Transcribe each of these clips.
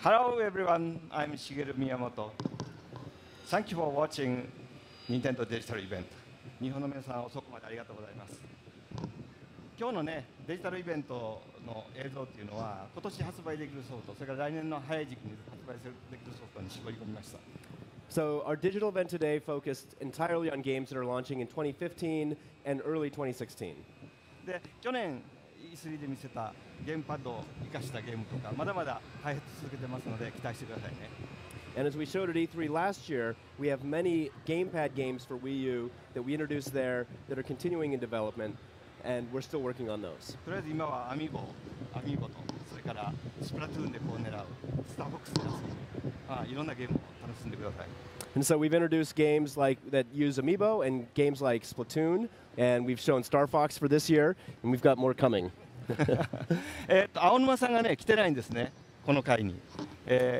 Hello everyone, I'm Shigeru Miyamoto. Thank you for watching Nintendo Digital Event. 日本の皆さん、遅くまでありがとうございます。今日のね、デジタルイベントの映像っていうのは、今年発売できるソフト、それから来年の早い時期に発売できるソフトに絞り込みました。So our digital event today focused entirely on games that are launching in 2015 and early 2016. で、去年 E3 で見せたゲームパッドを生かしたゲームとか、まだまだ開発続けてますので期待してくださいね。And as we showed at E3 last year, we have many gamepad games for Wii U that we introduced there that are continuing in development, and we're still working on those. とりあえず今はアミーボと、それからスプラトゥーンでこう狙う、スターボックスで遊ぶ、いろんなゲームを楽しんでください。And so we've introduced games like that use Amiibo and games like Splatoon, and we've shown Star Fox for this year, and we've got more coming. 青沼さんがね来てないんですね、この回に。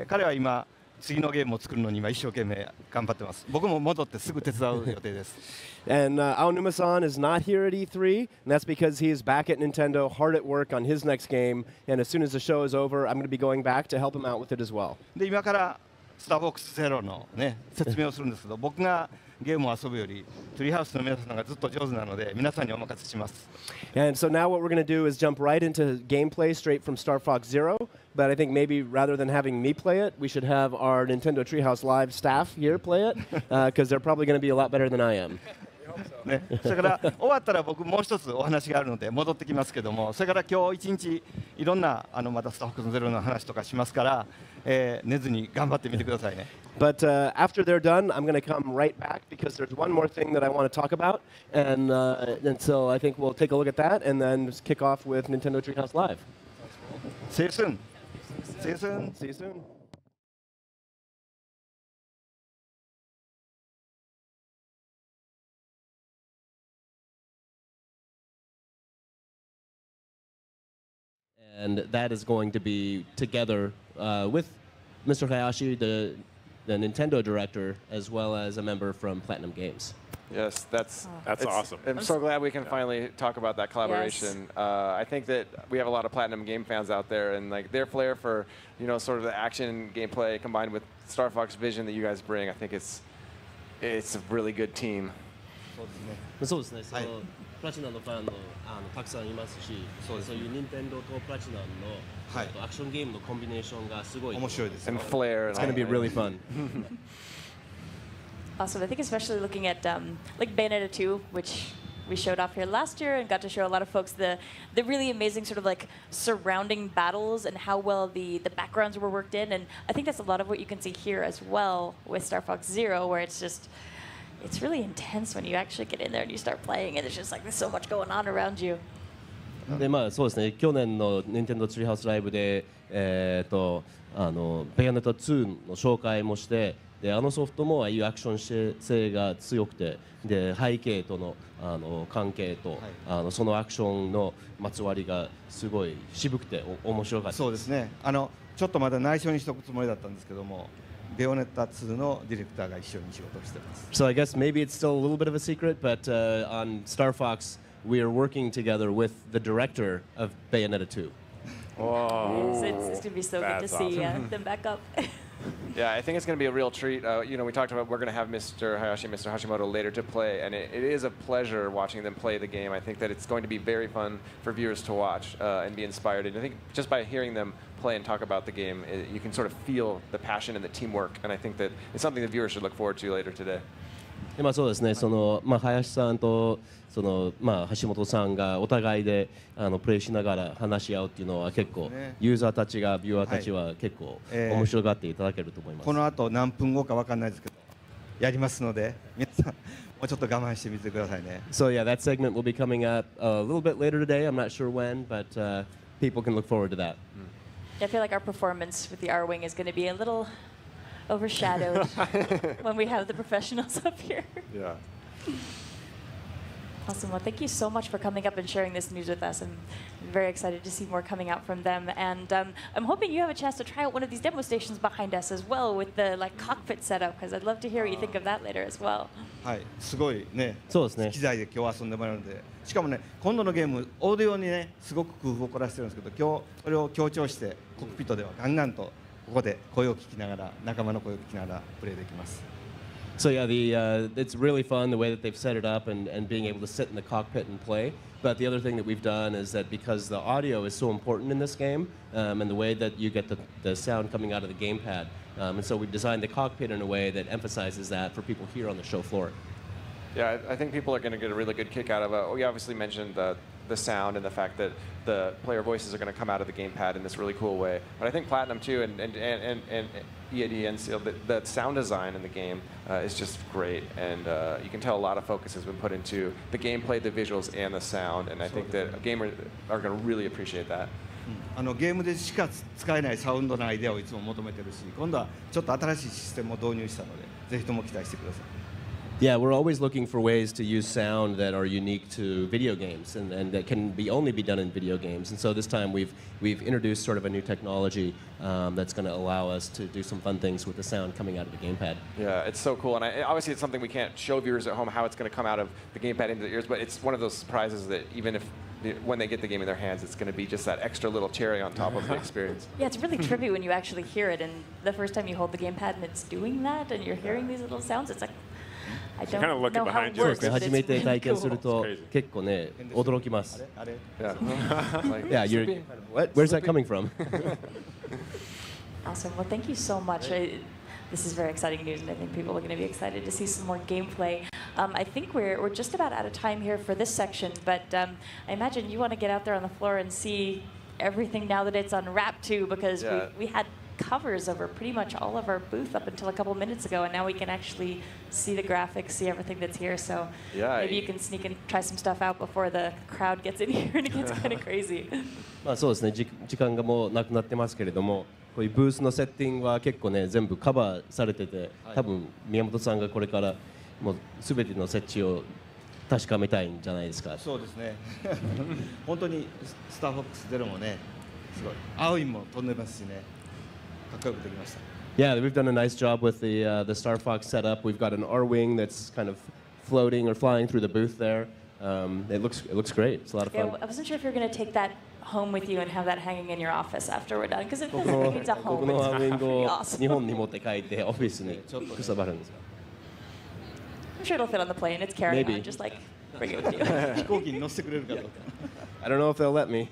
彼は今次のゲームを作るのに今一生懸命頑張ってます。僕も戻ってすぐ手伝う予定です。And Aonuma-san is not here at E3, and that's because he is back at Nintendo, hard at work on his next game. And as soon as the show is over, I'm going to be going back to help him out with it as well. で今からスターボックスゼロのね説明をするんですけど、僕がゲームを遊ぶよりトリーハウスの皆さんがずっと上手なので皆さんにお任せします。And so now what we're going to do is jump right into gameplay straight from Star Fox Zero. But I think maybe rather than having me play it, we should have our Nintendo Treehouse Live staff here play it, because they're probably going to be a lot better than I am. ね、それから終わったら僕もう一つお話があるので戻ってきますけども、それから今日一日いろんなまたスターフォックスゼロの話とかしますから、寝ずに頑張ってみてくださいね。But after they're done, I'm going to come right back because there's one more thing that I want to talk about, and so I think we'll take a look at that and then just kick off with Nintendo Treehouse Live. See you soon. See you soon. See you soon. And that is going to be together with Mr. Hayashi, the Nintendo director, as well as a member from Platinum Games. Yes, that's awesome. I'm so glad we can finally talk about that collaboration. Yes. I think that we have a lot of Platinum game fans out there, and like their flair for sort of the action gameplay combined with Star Fox vision that you guys bring, I think it's a really good team. そうですね。そのプラチナのファンのたくさんいますし、そういう任天堂とプラチナのアクションゲームのコンビネーションがすごい面白いです。And flair. It's going to be really fun. Awesome. I think especially looking at like Bayonetta 2, which we showed off here last year and got to show a lot of folks the really amazing sort of like surrounding battles and how well the backgrounds were worked in. And I think that's a lot of what you can see here as well with Star Fox Zero, where it's really intense when you actually get in there and you start playing, and it's just like there's so much going on around you. でそうですね。去年の Nintendo Treehouse Live でBayonetta 2の紹介もして。でソフトもああいうアクション性が強くてで背景との関係と、そのアクションのまつわりがすごい渋くて面白かったです。そうですね。ちょっとまだ内緒にしておくつもりだったんですけども、ベヨネッタ2のディレクターが一緒に仕事をしています。So I guess maybe it's still a little bit of a secret, but on Star Fox we are working together with the director of Bayonetta 2. Whoa. It's going to be so good to see them back up. Yeah, I think it's going to be a real treat. We talked about we're going to have Mr. Hayashi and Mr. Hashimoto later to play, and it is a pleasure watching them play the game. I think that it's going to be very fun for viewers to watch and be inspired. And I think just by hearing them play and talk about the game, you can sort of feel the passion and the teamwork, and I think that it's something the viewers should look forward to later today. そうですね。林さんと橋本さんがお互いでプレイしながら話し合うっていうのは結構ユーザーたちがビューアーたちは結構面白がっていただけると思います。この後何分後かわかんないですけどやりますので皆さんもうちょっと我慢してみてくださいね。So yeah, that segment will be coming up a little bit later today. I'm not sure when, but people can look forward to that. I feel like our performance with the R-Wing is going to be a little overshadowed when we have the professionals up here. Yeah. Awesome. Well, thank you so much for coming up and sharing this news with us. I'm very excited to see more coming out from them. And I'm hoping you have a chance to try out one of these demo stations behind us as well with the cockpit setup, because I'd love to hear what you think of that later as well. はい、すごいね。そうですね。機材で今日遊んでもらうので、しかもね、今度のゲームオーディオにね、すごく工夫を凝らしてるんですけど、今日これを強調してコックピットではガンガンとここで声を聞きながら、仲間の声を聞きながらプレーできます。So yeah, it's really fun the way that they've set it up and being able to sit in the cockpit and play. But the other thing that we've done is that because the audio is so important in this game, and the way that you get the sound coming out of the gamepad, and so we've designed the cockpit in a way that emphasizes that for people here on the show floor. Yeah, I think people are going to get a really good kick out of it. We obviously mentioned the sound and the fact that the player voices are going to come out of the gamepad in this really cool way. But I think Platinum too and EAD and Seal, the sound design in the game is just great, and you can tell a lot of focus has been put into the gameplay, the visuals, and the sound. And I think that gamers are going to really appreciate that. ゲームでしか使えないサウンドのアイデアをいつも求めてるし、今度はちょっと新しいシステムを導入したので、ぜひとも期待してください。Yeah, we're always looking for ways to use sound that are unique to video games and that can only be done in video games. And so this time we've introduced sort of a new technology that's going to allow us to do some fun things with the sound coming out of the gamepad. Yeah, it's so cool. And obviously it's something we can't show viewers at home how it's going to come out of the gamepad into their ears, but it's one of those surprises that even if when they get the game in their hands, it's going to be just that extra little cherry on top of the experience. Yeah, it's really trippy when you actually hear it, and the first time you hold the gamepad and it's doing that, and you're hearing these little sounds, it's like, I don't kind of look know how behind it you. works, but it's 初めて really 体験する cool. と It's crazy. 結構ね驚きます。あれ Yeah. Like, Yeah, you're. Slippy. What? Where's that coming from? Awesome. Well, thank you so much. This is very exciting news, and I think people are going to be excited to see some more gameplay. I think we're just about out of time here for this section, but I imagine you want to get out there on the floor and see everything now that it's unwrapped too, because Yeah. we had covers over pretty much all of our booth up until a couple minutes ago, and now we can actually see the graphics, see everything that's here. So Yeah, maybe you can sneak and try some stuff out before the crowd gets in here and it gets kind of crazy. まあそうですね。時間がもうなくなってますけれども、こういうブースのセッティングは結構ね全部カバーされてて、多分宮本さんがこれからもうすべての設置を確かめたいんじゃないですか。そうですね。本当にスターフォックスゼロもね、すごい青いも飛んでますしね、かっこよくできました。Yeah, we've done a nice job with the Star Fox setup. We've got an R wing that's kind of floating or flying through the booth there. It looks great. It's a lot of Yeah, fun. I wasn't sure if you're going to take that home with you and have that hanging in your office after we're done, because it こ feels こ like の it's a こ home. このアーウィング Pretty を awesome. 日本に持って帰ってオフィスにくさばるんですよ。I'm sure it'll fit on the plane. It's carrying Maybe. on. Just like bring it with you. 飛行機に乗せてくれるかどうか。I don't know if they'll let me.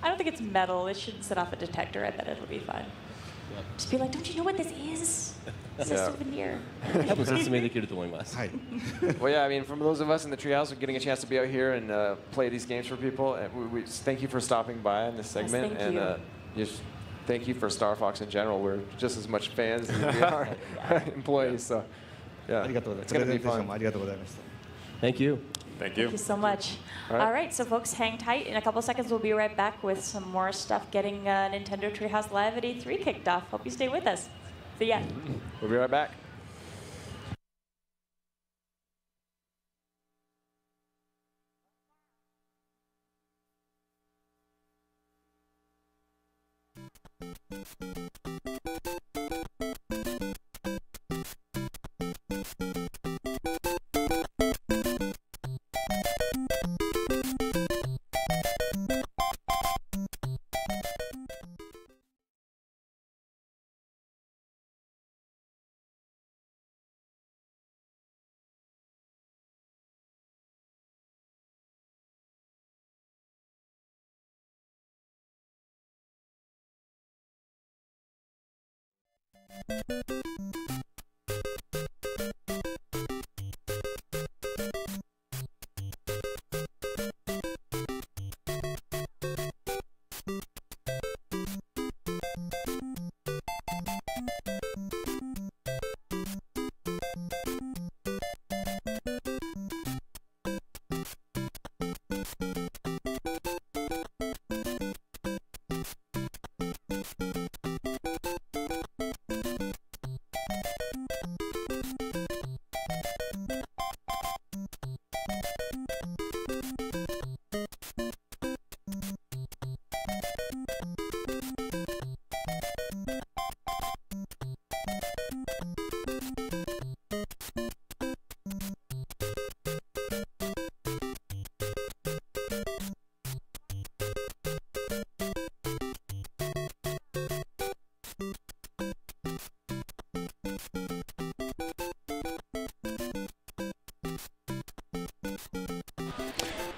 I don't think it's metal. It shouldn't set off a detector. I bet it'll be fine. Just be like, don't you know what this is? It's a Yeah. souvenir. 多分説明できると思います。はい。 Well, yeah, I mean, from those of us in the Treehouse, we're getting a chance to be out here and play these games for people. And we thank you for stopping by in this segment. thank and you. Just thank you for Star Fox in general. We're just as much fans as we are employees. So, あ yeah, りがとうございます。 it's プレ going to ゼ be ンテーション fun. もありがとうございました。 Thank you. Thank Thank you. you so much. All right. All right, so folks, hang tight. In a couple seconds, we'll be right back with some more stuff getting Nintendo Treehouse Live at E3 kicked off. Hope you stay with us. See ya. We'll be right back.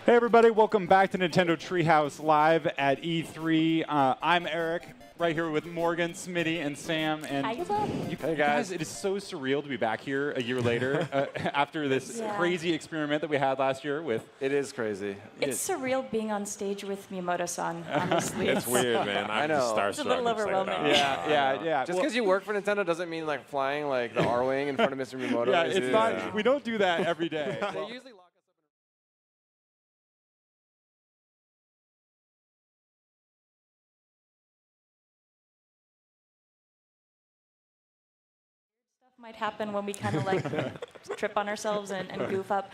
Hey everybody, welcome back to Nintendo Treehouse Live at E3. I'm Eric, right here with Morgan, Smitty, and Sam. And Hi, hey guys, it is so surreal to be back here a year later after this crazy experiment that we had last year with. It is crazy. It's surreal being on stage with Miyamoto-san, honestly. It's weird, man. I know. Just starstruck. It's a little overwhelming. Yeah. Just because you work for Nintendo doesn't mean like flying like the R-wing in front of Mr. Miyamoto. Yeah, it's not. We don't do that every day. They usually lock us up. Might happen when we kind of like trip on ourselves and goof up.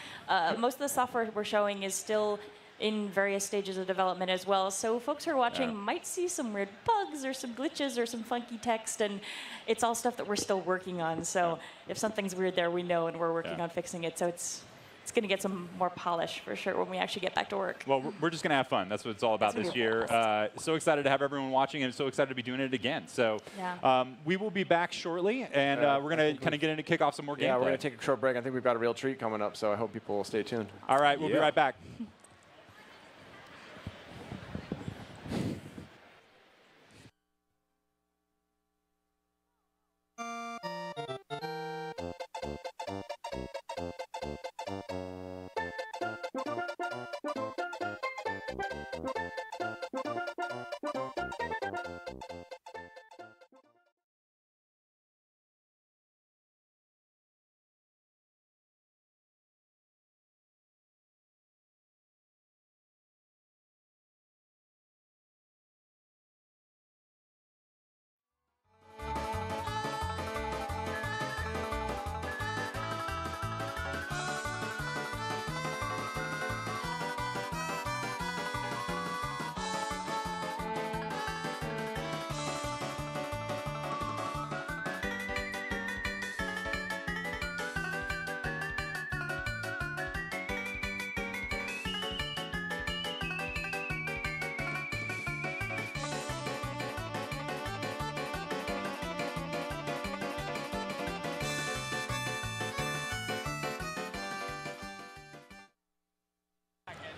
Most of the software we're showing is still in various stages of development as well. So folks who are watching might see some weird bugs or some glitches or some funky text, and it's all stuff that we're still working on. So if something's weird there, we know, and we're working on fixing it. So it's going to get some more polish for sure when we actually get back to work. Well, we're just going to have fun. That's what it's all about this year. So excited to have everyone watching and so excited to be doing it again. So we will be back shortly, and we're going to kind of get into kick off some more gameplay. Yeah, we're going to take a short break. I think we've got a real treat coming up, so I hope people will stay tuned. All right, we'll be right back.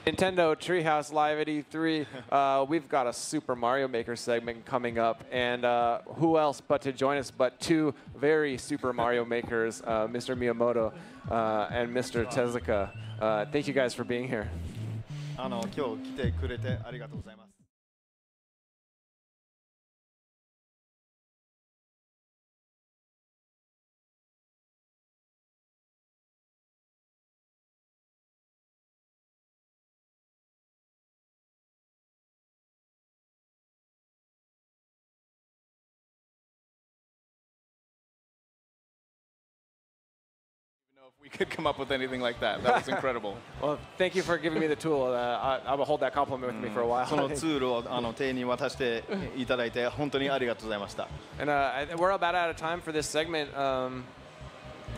Nintendo Treehouse Live at E3. We've got a Super Mario Maker segment coming up, and who else but to join us but two very Super Mario Makers, Mr. Miyamoto and Mr. Tezuka. Thank you guys for being here. 今日来てくれてありがとうございます。If we could come up with anything like that, that was incredible. Well, thank you for giving me the tool. I will hold that compliment with me for a while. そのツールを店員に渡していただいて本当にありがとうございました。And we're about out of time for this segment.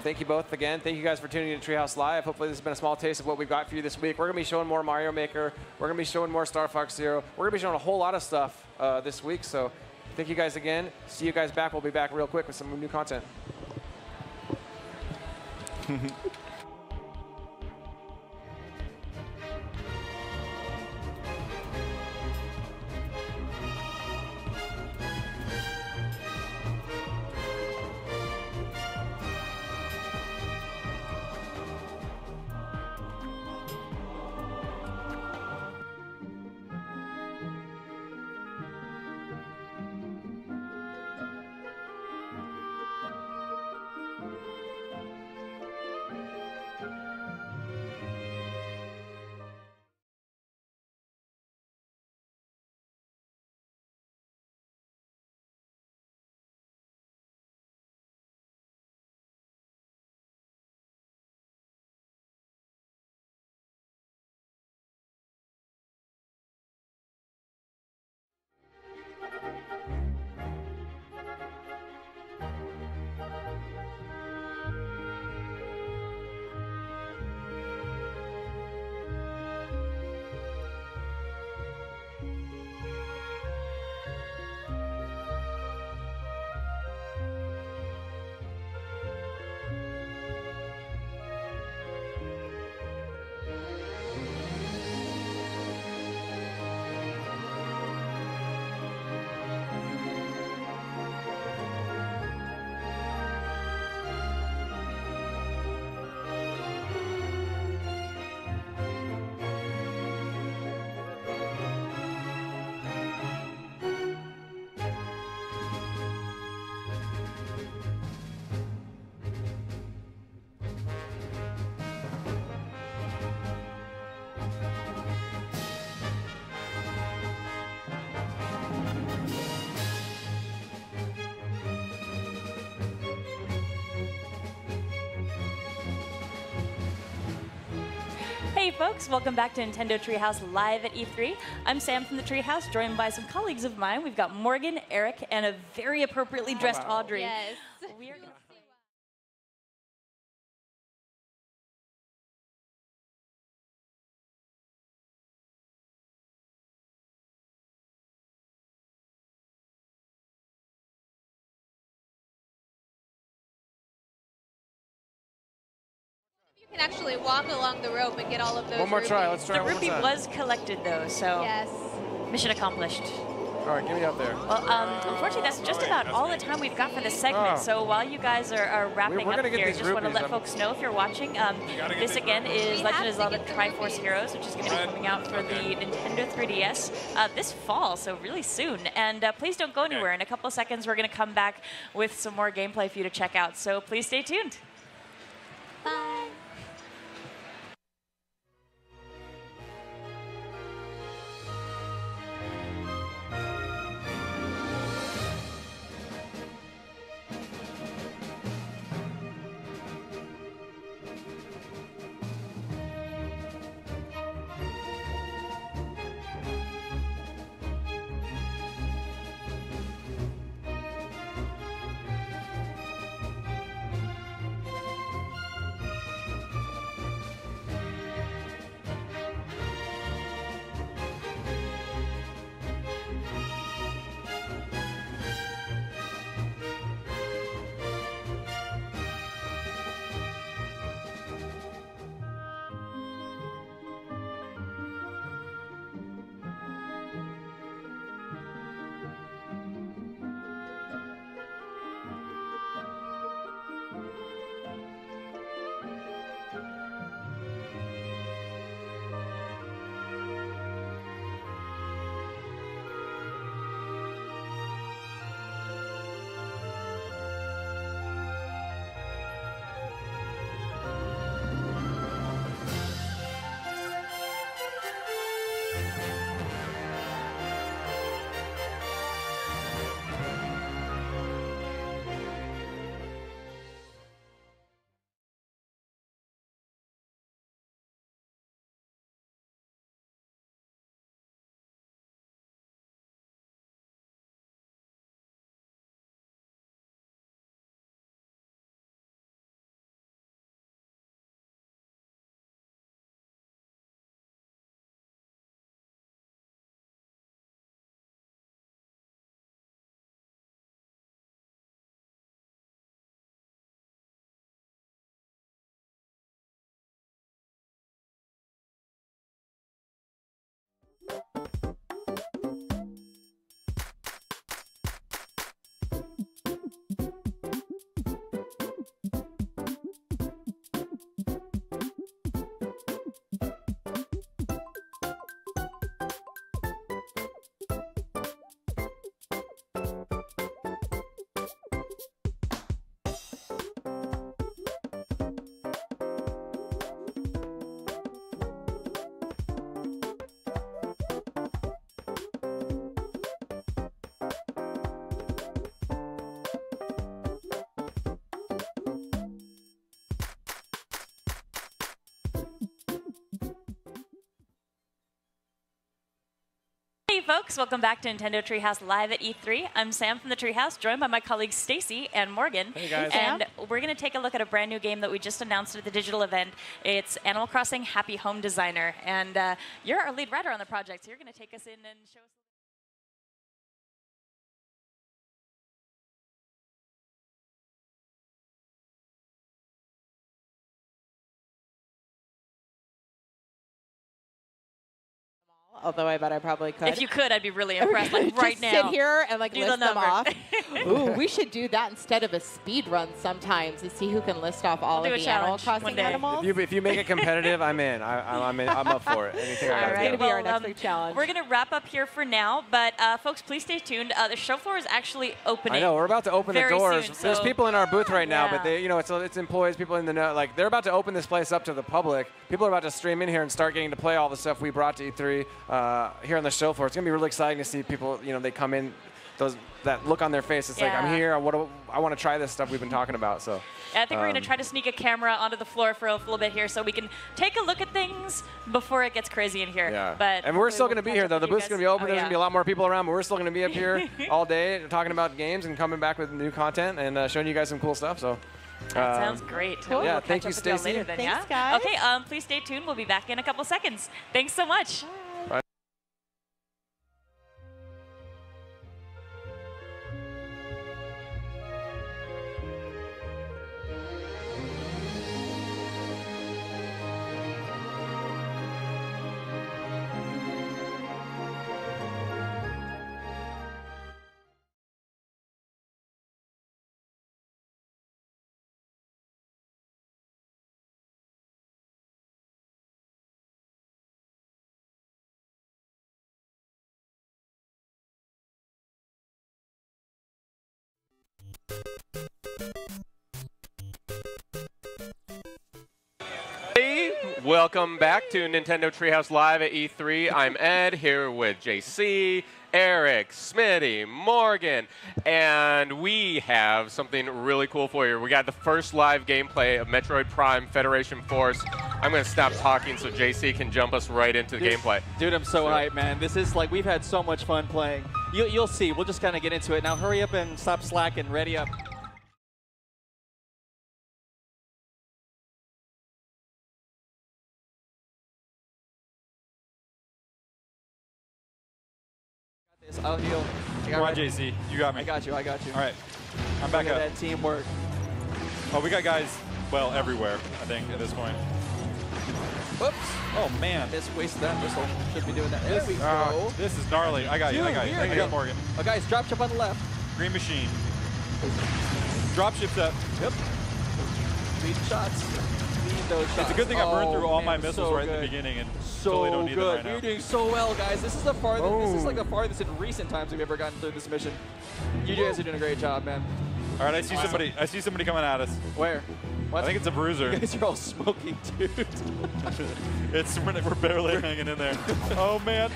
Thank you both again. Thank you guys for tuning in to Treehouse Live. Hopefully this has been a small taste of what we've got for you this week. We're going to be showing more Mario Maker. We're going to be showing more Star Fox Zero. We're going to be showing a whole lot of stuff this week. So thank you guys again. See you guys back. We'll be back real quick with some new content. Hey folks, welcome back to Nintendo Treehouse live at E3. I'm Sam from the Treehouse, joined by some colleagues of mine. We've got Morgan, Eric, and a very appropriately dressed Audrey. Yes. We are gonna You can actually walk along the rope and get all of those. One more try. rupees. Let's try The one more rupee time. was collected though, so Yes. mission accomplished. All right, get me up there. Well, unfortunately, that's just about all the time we've got for this segment. Oh. So while you guys are wrapping We're up gonna get here, these just want to rupees. let folks know if you're watching, this again is Legend of Zelda Triforce Heroes, which is going to be coming out for the Nintendo 3DS this fall, so really soon. And please don't go anywhere. In a couple of seconds, we're going to come back with some more gameplay for you to check out. So please stay tuned. Bye. Hey folks, welcome back to Nintendo Treehouse live at E3. I'm Sam from the Treehouse, joined by my colleagues Stacy and Morgan. Hey guys. And we're going to take a look at a brand new game that we just announced at the digital event. It's Animal Crossing Happy Home Designer, and you're our lead writer on the project, so you're going to take us in and show us. Although I bet I probably could. If you could, I'd be really impressed. Like right Just now. sit here and like Do list the them number. off. Ooh, we should do that instead of a speed run sometimes to see who can list off all We'll of do the a Animal challenge one Crossing day. animals. If you make it competitive, I'm in. I'm up for it. Anything I All gotta right, do. gonna be our next big challenge. We're going to wrap up here for now, but folks, please stay tuned. The show floor is actually opening. I know we're about to open the very doors. soon, There's so- people in our booth right now, Yeah. but they, it's employees, people in the know. Like they're about to open this place up to the public. People are about to stream in here and start getting to play all the stuff we brought to E3 here on the show floor. It's gonna be really exciting to see people. They come in that look on their face. It's like, I'm here. I want to try this stuff we've been talking about. So. I think we're going to try to sneak a camera onto the floor for a little bit here so we can take a look at things before it gets crazy in here. Yeah. And we're still going to be here, though. The booth's going to be open. There's going to be a lot more people around, but we're still going to be up here all day talking about games and coming back with new content and showing you guys some cool stuff. So. That sounds great. Cool. Yeah, we'll thank you, Stacey. Thanks, guys. Okay, please stay tuned. We'll be back in a couple seconds. Thanks so much. Bye. Hey, welcome back to Nintendo Treehouse Live at E3. I'm Ed, here with JC, Eric, Smitty, Morgan, and we have something really cool for you. We got the first live gameplay of Metroid Prime Federation Force. I'm going to stop talking so JC can jump us right into the gameplay. Dude, I'm so hyped, man. This is like, we've had so much fun playing. You'll see. We'll just kind of get into it. Now hurry up and stop slacking. Ready up. I'll heal. Come on, JC. You got me. I got you. I got you. All right. I'm back up. That teamwork. Oh, we got guys, well, everywhere, I think, at this point. Whoops. Oh, man. Just wasted that missile. Should be doing that. There we go. This is gnarly. I got you. I got you. I got Morgan. Oh, guys, drop ship on the left. Green machine. Drop ship's up. Yep. Lead shots. Lead those shots. It's a good thing I burned through all my man, missiles so right at good. the beginning and So totally don't need them good. right now. You're doing so well, guys. This is the farthest. This is like the farthest in recent times we've ever gotten through this mission. You guys are doing a great job, man. All right, I see somebody. I see somebody coming at us. Where? What? I think it's a bruiser. You guys are all smoking, dude. We're barely hanging in there. Oh man!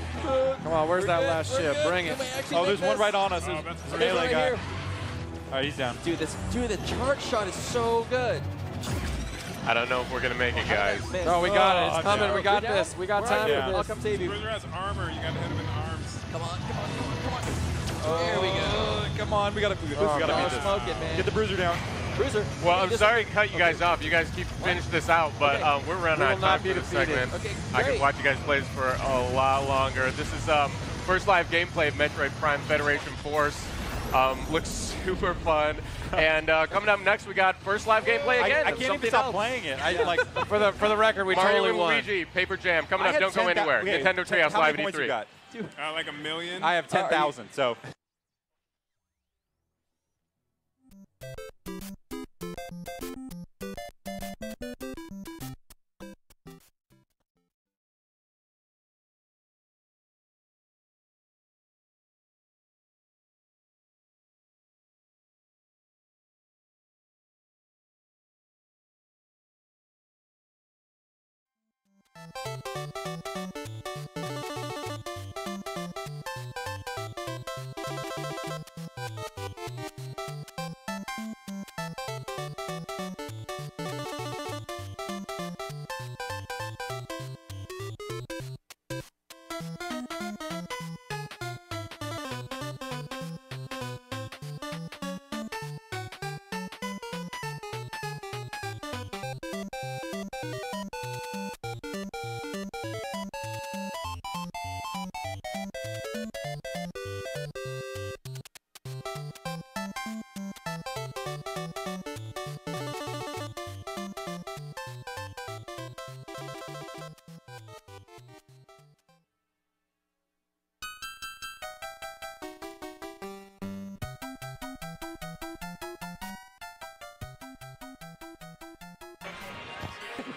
Come on, where's that last ship? Bring it. Oh, there's one right on us. There's a melee right guy. here. All right, he's down. Dude, the charge shot is so good. I don't know if we're going to make it, guys. Oh, we got it. It's I'm coming. down. We got this. We got time down. for I'll this. come save you. Bruiser has armor. You gotta hit him in the arms. Come on. There we go. Come on, we gotta beat this. Smoke it, man. Get the bruiser down. Bruiser. Well, I'm sorry to cut you guys off. You guys keep finish this out, but we're running out of time for this segment. Okay, I could great. watch you guys play this for a lot longer. This is first live gameplay of Metroid Prime Federation Force. Looks super fun. And coming up next, we got first live gameplay again. I can't even stop playing it. I like For the record, we Mario totally and won. Luigi, Paper Jam. Coming I up, had don't go 10,000 anywhere. okay, Nintendo Treehouse how Live many at points you E3. got? Like a million. I have 10,000. So.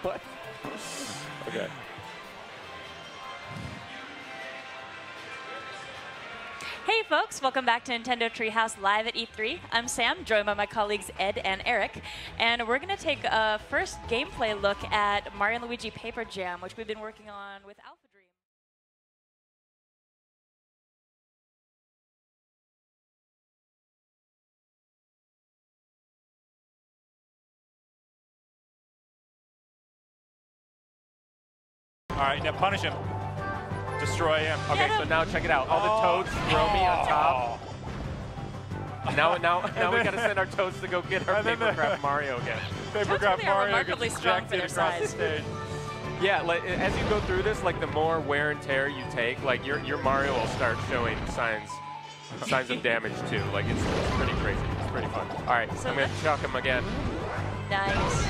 What? Okay. Hey folks, welcome back to Nintendo Treehouse Live at E3. I'm Sam, joined by my colleagues Ed and Eric, and we're going to take a first gameplay look at Mario & Luigi Paper Jam, which we've been working on with Alpha. All right, now punish him. Destroy him. Okay, so now check it out. All the toads throw me on top. Now we gotta send our toads to go get our Paper Craft Mario again. Paper Craft Mario remarkably gets strong for ejected their across the size. stage. Yeah, like as you go through this, like the more wear and tear you take, like your Mario will start showing signs of damage too. Like it's pretty crazy. It's pretty fun. All right, So I'm gonna chuck him again. Nice.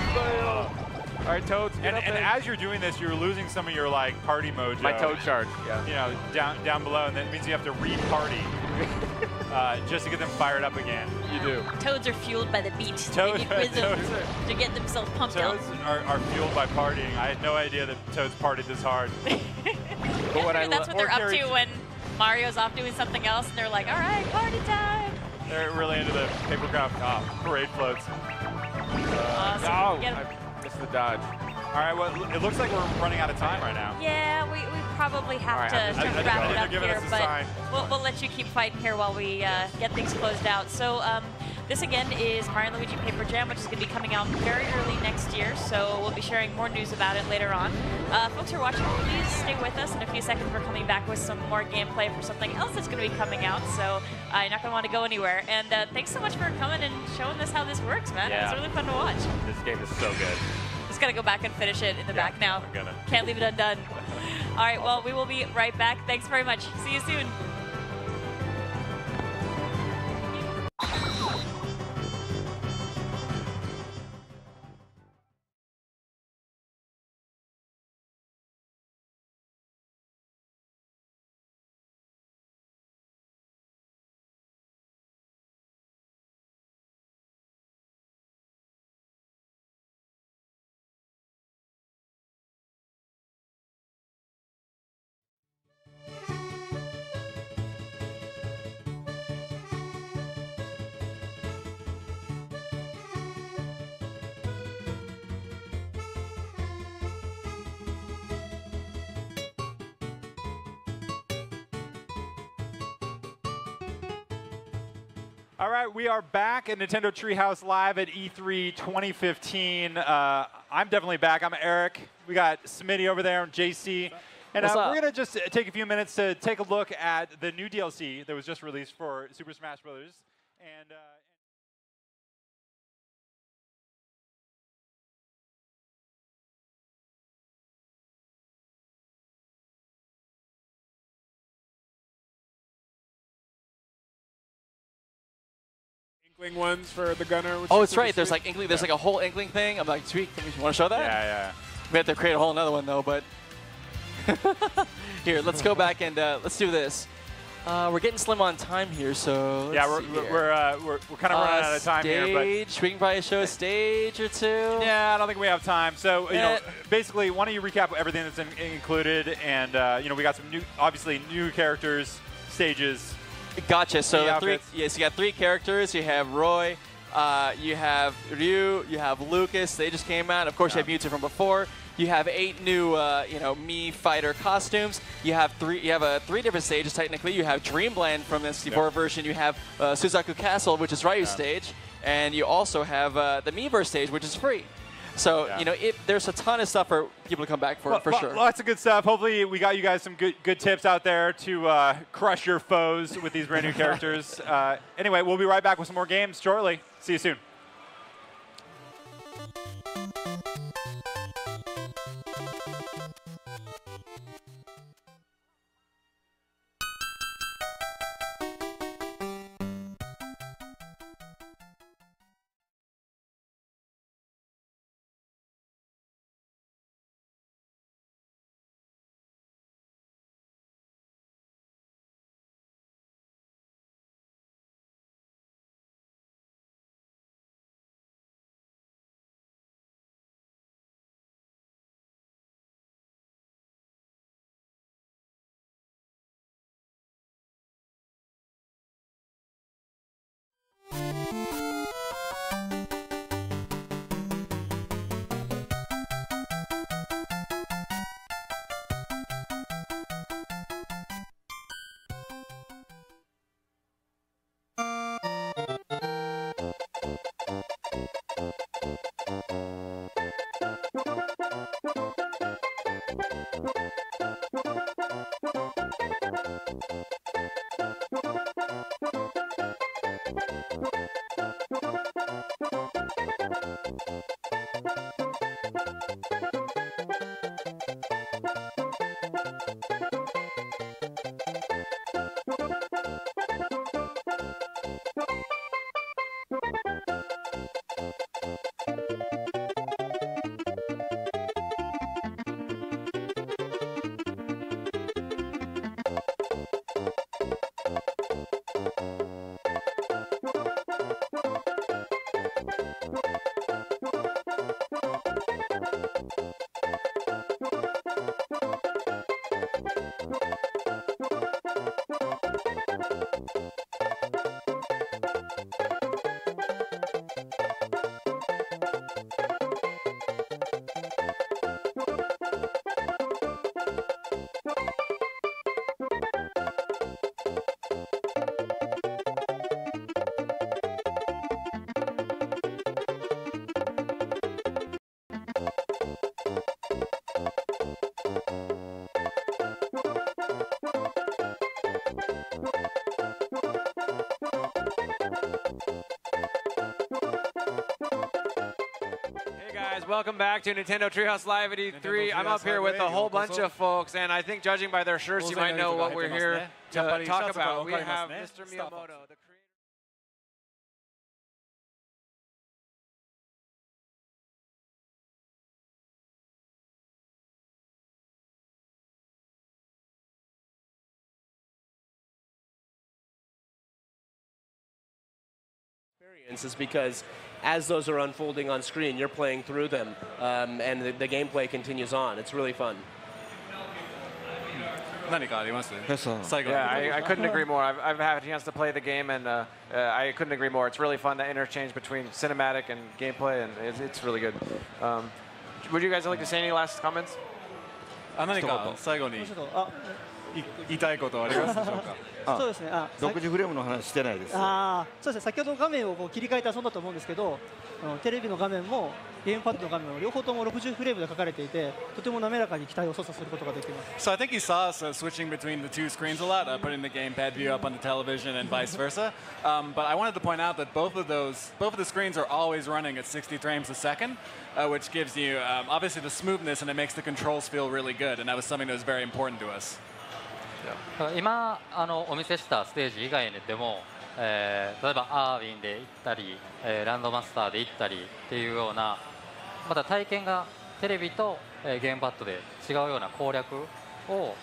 All right, Toads, get up And there. as you're doing this, you're losing some of your like party mojo. My Toad charge, yeah. You know, down below, and that means you have to re-party just to get them fired up again. You do. Toads are fueled by the beat. Toads- they need rhythm toads to get themselves pumped up. Toads are fueled by partying. I had no idea that Toads partied this hard. But what I That's what they're up Carry- to when Mario's off doing something else, and they're like, all right, party time. They're really into the paper craft parade floats. Awesome. Oh, Get 'em. I missed the dodge. All right, well, it looks like we're running out of time right now. Yeah, we probably have All right, to I'm start just- to wrap it they're up giving here, us a but sign. we'll let you keep fighting here while we get things closed out. So this again is Mario & Luigi Paper Jam, which is going to be coming out very early next year, so we'll be sharing more news about it later on. Folks who are watching, please stay with us. In a few seconds, we're coming back with some more gameplay for something else that's going to be coming out, so you're not going to want to go anywhere. And thanks so much for coming and showing us how this works, man. Yeah. It's really fun to watch. This game is so good. Just got to go back and finish it in the back now. I'm gonna. Can't leave it undone. All right, well, we will be right back. Thanks very much. See you soon. All right, we are back at Nintendo Treehouse Live at E3 2015. I'm definitely back. I'm Eric. We got Smitty over there and JC. And What's up? we're going to just take a few minutes to take a look at the new DLC that was just released for Super Smash Bros. And Inkling ones for the gunner. Which Oh, is it's super right. There's sweet. like Inkling. There's like a whole Inkling thing. I'm like, sweet. You want to show that? yeah. We have to create a whole another one though. But here, let's go back and let's do this. We're getting slim on time here, so Yeah, let's see here. we're kind of running out of time here. But Stage. We can probably show a stage or two. yeah, I don't think we have time. So, you know, Eh. basically, why don't you recap everything that's included? And, you know, we got some new, obviously, new characters, stages. Gotcha. So The three, outfits. yes, you got three characters. You have Roy, you have Ryu, you have Lucas. They just came out. Of course, you have Mewtwo from before. You have 8 new, you know, Mii fighter costumes. You have three different stages technically. You have Dreamland from the 64 version. You have Suzaku Castle, which is Ryu's stage, and you also have the Miiverse stage, which is free. So you know, there's a ton of stuff for people to come back for sure. Lots of good stuff. Hopefully, we got you guys some good tips out there to crush your foes with these brand new characters. Anyway, we'll be right back with some more games shortly. See you soon. guys, welcome back to Nintendo Treehouse Live at E3. I'm up here with a whole bunch of folks, and I think judging by their shirts, you might know what we're here to talk about. We have Mr. Miyamoto, the creator. Is because as those are unfolding on screen, you're playing through them, and the gameplay continues on. It's really fun. Yeah, I couldn't agree more. I've had a chance to play the game, and I couldn't agree more. It's really fun, the interchange between cinematic and gameplay, and it's really good. Would you guys like to say any last comments? 何か最後に言いたいことありますでしょうか。そうですね。独自フレームの話してないです。そうですね。先ほど画面をこう切り替えて遊んだと思うんですけど、テレビの画面もゲームパッドの画面も両方とも60フレームで書かれていて、とても滑らかに機体を操作することができます。So I think you saw us switching between the two screens a lot, putting the gamepad view up on the television and vice versa. But I wanted to point out that both of the screens are always running at 60 frames a second, which gives you obviously the smoothness, and it makes the controls feel really good. And that was something that was very important to us. 今お見せしたステージ以外でも、例えばアーウィンで行ったり、ランドマスターで行ったりっていうようなまた体験がテレビと、ゲームパッドで違うような攻略を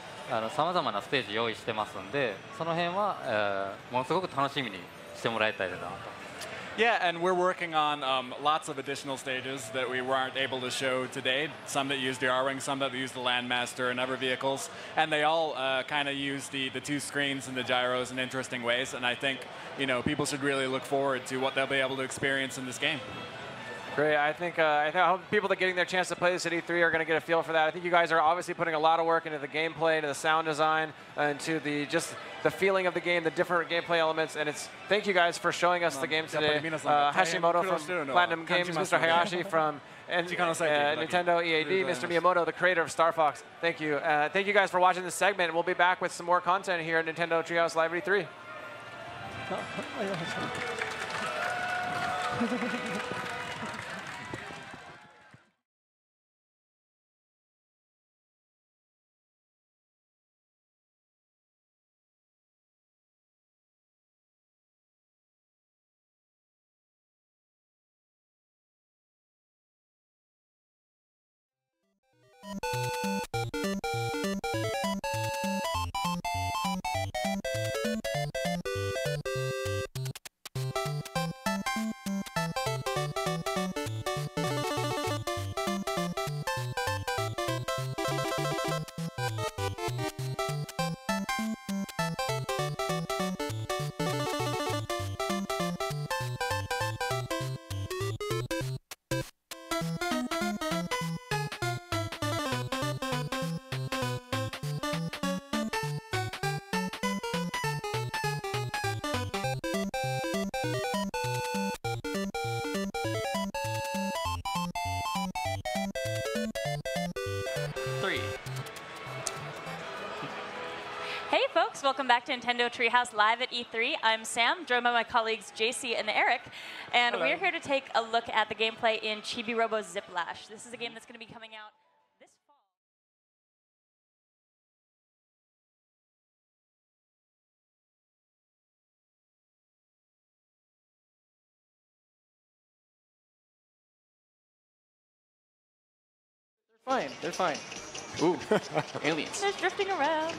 さまざまなステージ用意してますんで、その辺は、ものすごく楽しみにしてもらいたいなと。Yeah, and we're working on lots of additional stages that we weren't able to show today. Some that use the R-Wing, some that use the Landmaster and other vehicles. And they all kind of use the two screens and the gyros in interesting ways. And I think, people should really look forward to what they'll be able to experience in this game. Great. I hope people that are getting their chance to play this at E3 are going to get a feel for that. I think you guys are obviously putting a lot of work into the gameplay, into the sound design, into the feeling of the game, the different gameplay elements. And thank you guys for showing us the game today. Hashimoto from Platinum Games, Mr. Hayashi from Nintendo EAD, Mr. Miyamoto, the creator of Star Fox. Thank you. Thank you guys for watching this segment. We'll be back with some more content here at Nintendo Treehouse Live at E3. Hey folks, welcome back to Nintendo Treehouse Live at E3. I'm Sam, joined by my colleagues JC and Eric, and we're here to take a look at the gameplay in Chibi Robo Ziplash. This is a game that's going to be coming out this fall. They're fine. Ooh, aliens. They're drifting around.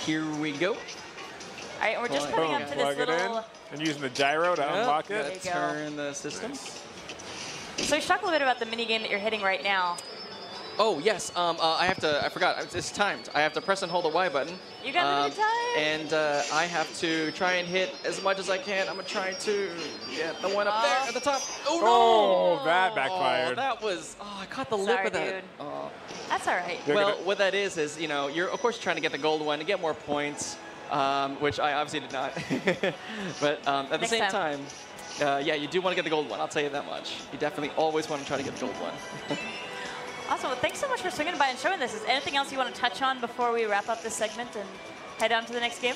Here we go. All right, we're just coming up to this little... And using the gyro to unlock it. There you go. Turn the system. So let's talk a little bit about the minigame that you're hitting right now. Oh, yes. I forgot. It's timed. I have to press and hold the Y button. You got it time. And I have to try and hit as much as I can. I'm going to try to get the one up there at the top. Oh, no. Oh, that backfired. That was, I caught the lip of that. Dude. That's all right. Well, what that is, you're, of course, trying to get the gold one to get more points, which I obviously did not. But at the same time, yeah, you do want to get the gold one. I'll tell you that much. You definitely always want to try to get the gold one. Awesome. Well, thanks so much for swinging by and showing this. Is there anything else you want to touch on before we wrap up this segment and head on to the next game?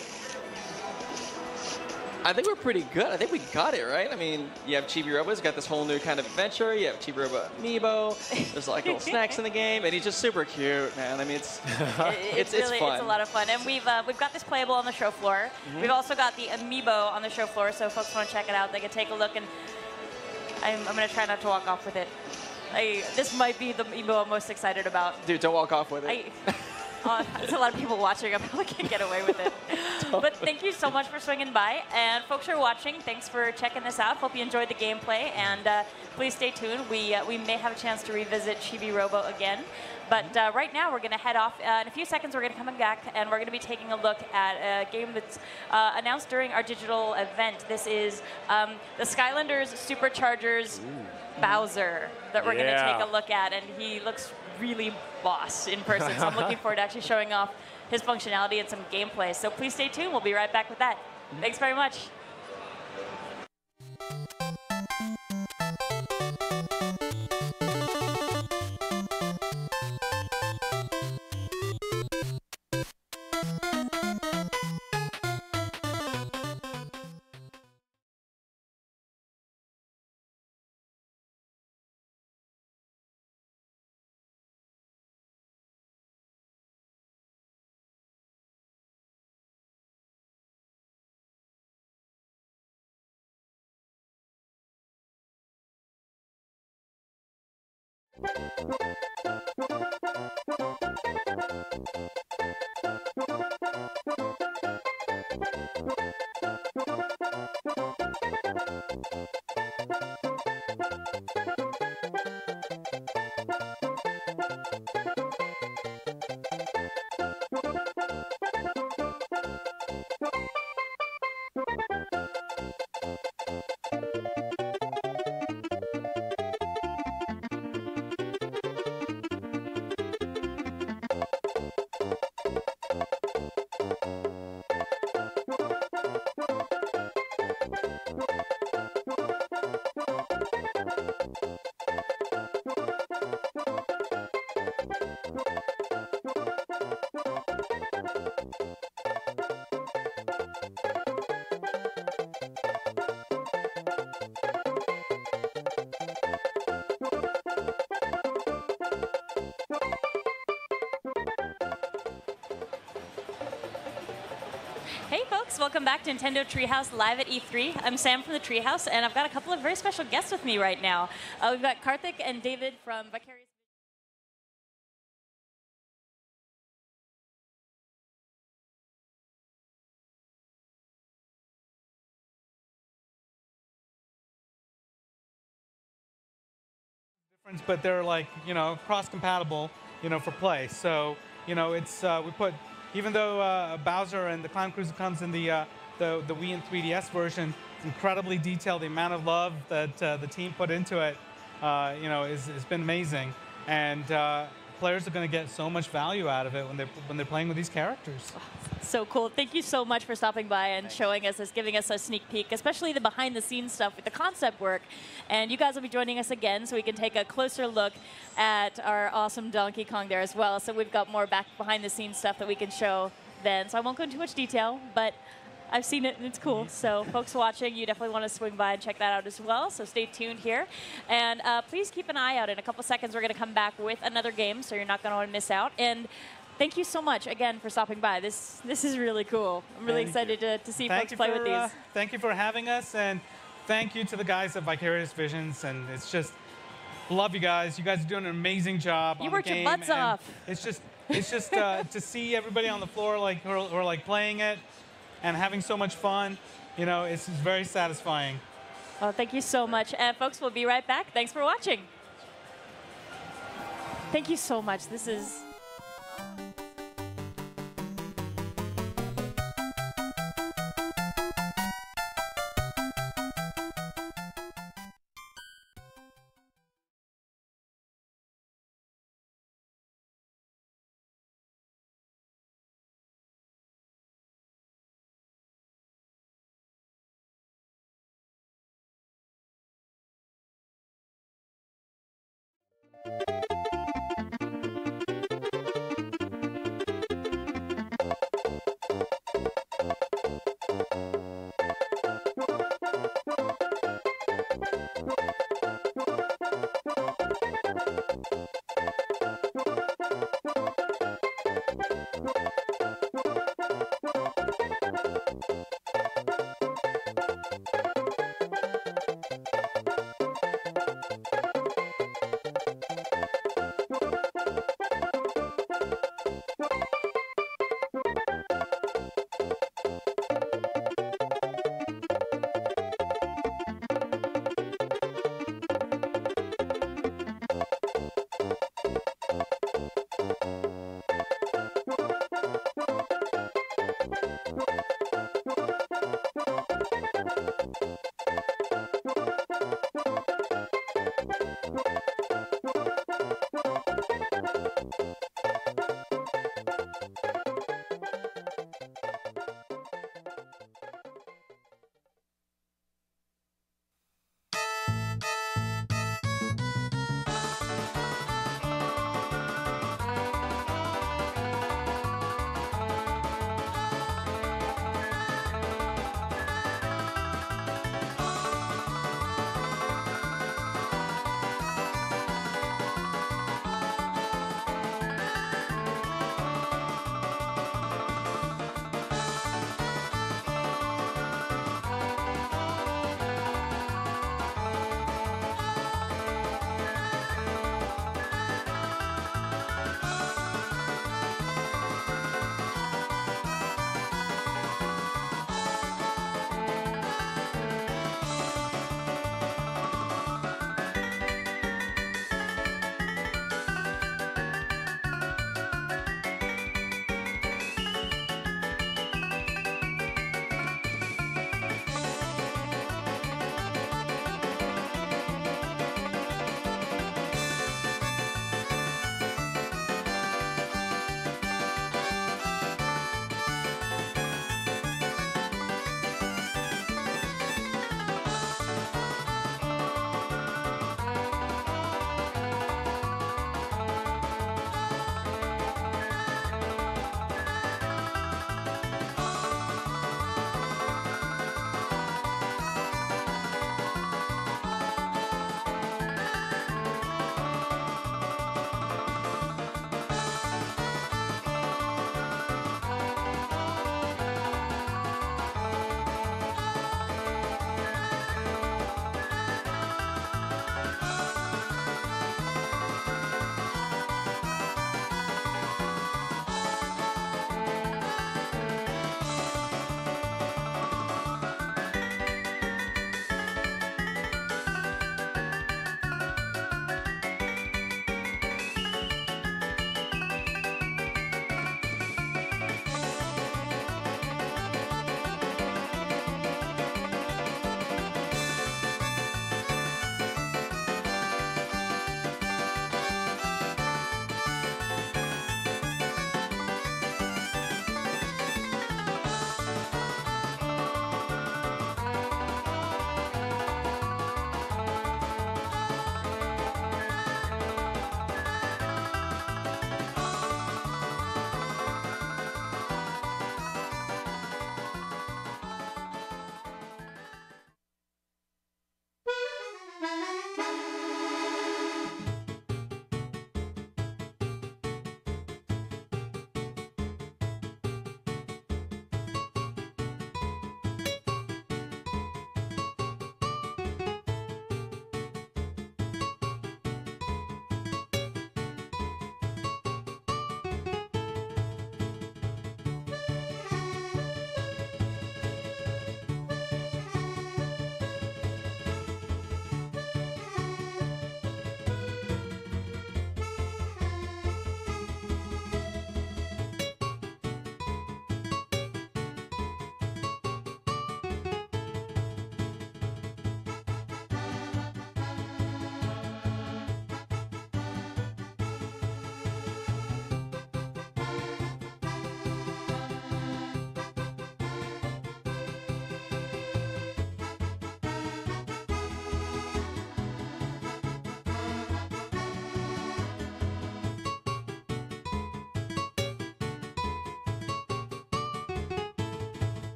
I think we're pretty good. I think we got it, right? I mean, you have Chibi Robo's got this whole new kind of adventure. You have Chibi Robo Amiibo. There's like little snacks in the game, and he's just super cute, man. I mean, it's really fun. It's a lot of fun, and we've got this playable on the show floor. We've also got the Amiibo on the show floor, so if folks want to check it out, they can take a look. And I'm going to try not to walk off with it. This might be the Amiibo I'm most excited about. Dude, don't walk off with it. There's a lot of people watching. I probably can't get away with it. But thank you so much for swinging by. And folks who are watching, thanks for checking this out. Hope you enjoyed the gameplay. And please stay tuned. We may have a chance to revisit Chibi Robo again. But right now, we're going to head off. In a few seconds, we're going to come back, and we're going to be taking a look at a game that's announced during our digital event. This is the Skylanders Superchargers Bowser that we're going to take a look at. And he looks really boss in person, so I'm looking forward to actually showing off his functionality and some gameplay. So please stay tuned. We'll be right back with that. Thanks very much. Hey folks, welcome back to Nintendo Treehouse live at E3. I'm Sam from the Treehouse, and I've got a couple of very special guests with me right now. We've got Karthik and David from Vicarious. But they're like, cross-compatible, for play. So, it's we put, even though Bowser and the Clown Cruiser comes in the Wii and 3DS version, it's incredibly detailed. The amount of love that the team put into it, has been amazing. And players are going to get so much value out of it when they're playing with these characters. So cool. Thank you so much for stopping by and showing us this, giving us a sneak peek, especially the behind-the-scenes stuff with the concept work. And you guys will be joining us again so we can take a closer look at our awesome Donkey Kong there as well. So we've got more behind-the-scenes stuff that we can show then. So I won't go into too much detail, but I've seen it and it's cool. So folks watching, you definitely want to swing by and check that out as well. So stay tuned here. And please keep an eye out. In a couple seconds, we're going to come back with another game, so you're not going to want to miss out. And thank you so much again for stopping by. This is really cool. I'm really excited to see folks play with these. Thank you for having us, and thank you to the guys at Vicarious Visions. And it's just, love you guys. You guys are doing an amazing job. You worked your butts off. It's just to see everybody on the floor who are playing it and having so much fun. It's very satisfying. Well, thank you so much. And folks, we'll be right back. Thanks for watching. Thank you so much. This is...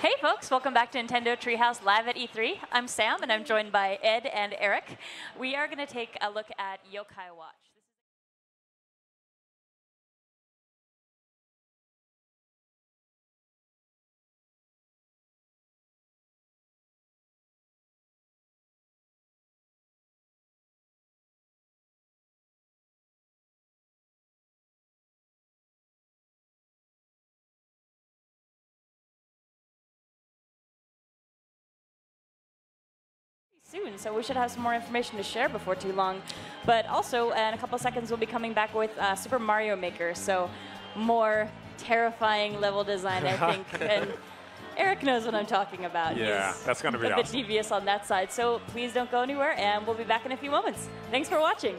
Hey folks, welcome back to Nintendo Treehouse Live at E3. I'm Sam and I'm joined by Ed and Eric. We are going to take a look at Yokai Watch. Soon, so we should have some more information to share before too long. But also, in a couple seconds, we'll be coming back with Super Mario Maker, so more terrifying level design, I think. And Eric knows what I'm talking about. Yeah, that's going to be a bit devious on that side, so please don't go anywhere, and we'll be back in a few moments. Thanks for watching.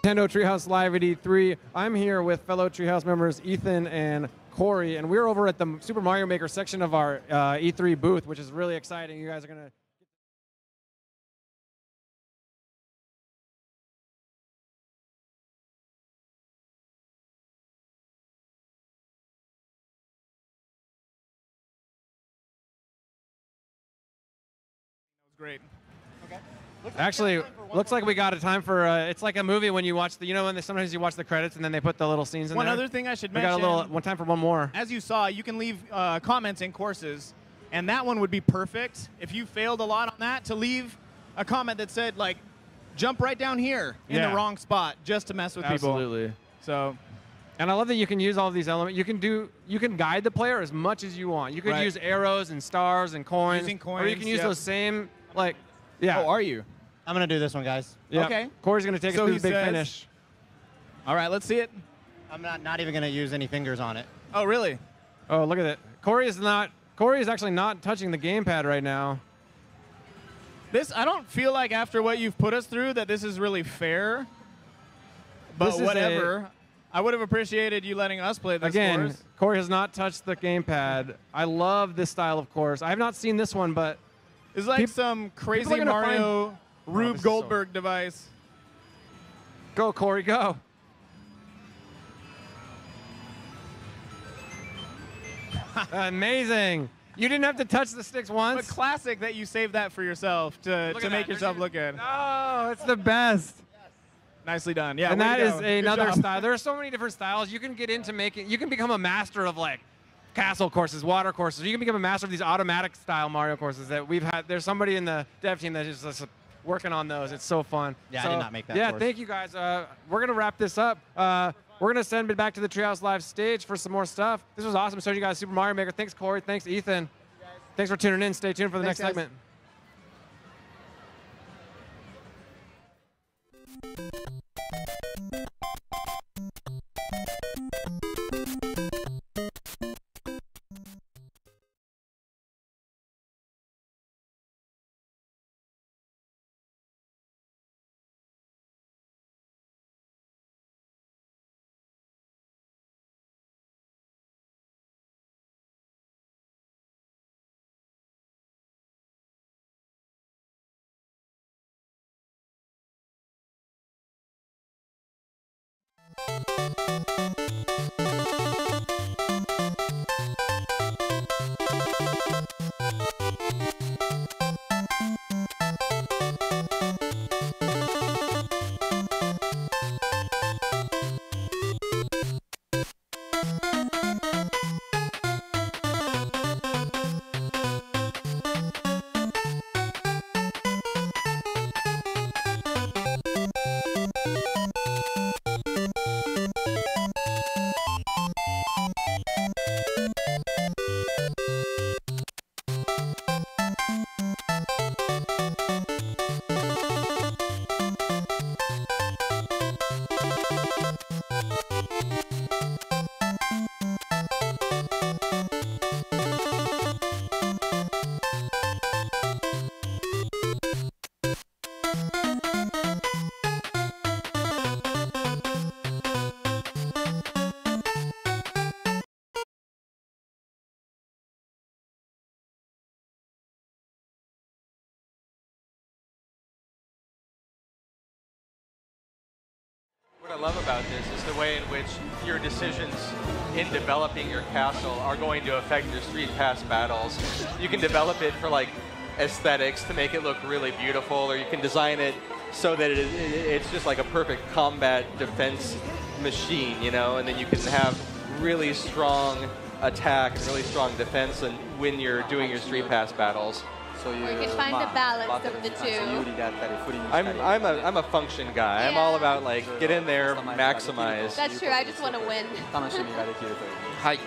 Nintendo Treehouse Live at E3. I'm here with fellow Treehouse members Ethan and Corey, and we're over at the Super Mario Maker section of our E3 booth, which is really exciting. You guys are going to... Great. Okay. Actually, looks like we got a time for. It's like a movie when you watch the. You know when sometimes you watch the credits and then they put the little scenes in One there. other thing I should we got a mention. little one time for one more. As you saw, you can leave comments in courses, and that one would be perfect if you failed a lot on that to leave a comment that said like, "Jump right down here in the wrong spot," just to mess with people. Absolutely. So. And I love that you can use all of these elements. You can guide the player as much as you want. You could use arrows and stars and coins. Using coins, or you can use those same yeah. Oh, are you? I'm going to do this one, guys. Yeah. Okay. Corey's going to take us through the big finish. All right, let's see it. I'm not even going to use any fingers on it. Oh, really? Oh, look at it. Corey is actually not touching the gamepad right now. I don't feel like after what you've put us through that this is really fair. But whatever. I would have appreciated you letting us play this Again, course. Corey has not touched the gamepad. I love this style of course. I have not seen this one, but it's like some crazy Mario Rube Goldberg device. Go, Corey, go. Amazing. You didn't have to touch the sticks once. But classic that you saved that for yourself to make yourself look good. Oh, it's the best. Nicely done. Yeah, and that is Good another job. style. There are so many different styles. You can get into making. You can become a master of like castle courses, water courses. You can become a master of these automatic style Mario courses that we've had. There's somebody in the dev team that is just working on those. It's so fun. Yeah, so, I did not make that Yeah, course. thank you guys. We're gonna wrap this up. We're gonna send it back to the Treehouse Live stage for some more stuff. This was awesome. Showed you guys Super Mario Maker. Thanks, Corey. Thanks, Ethan. Thanks for tuning in. Stay tuned for the Thanks, next guys. segment. What I love about this is the way in which your decisions in developing your castle are going to affect your Street Pass battles. You can develop it for like aesthetics to make it look really beautiful, or you can design it so that it's just like a perfect combat defense machine, you know, and then you can have really strong attack and really strong defense and when you're doing your Street Pass battles. Or you can find the balance of the two. I'm a function guy. I'm all about like get in there, maximize. That's true. I just want to win. はい。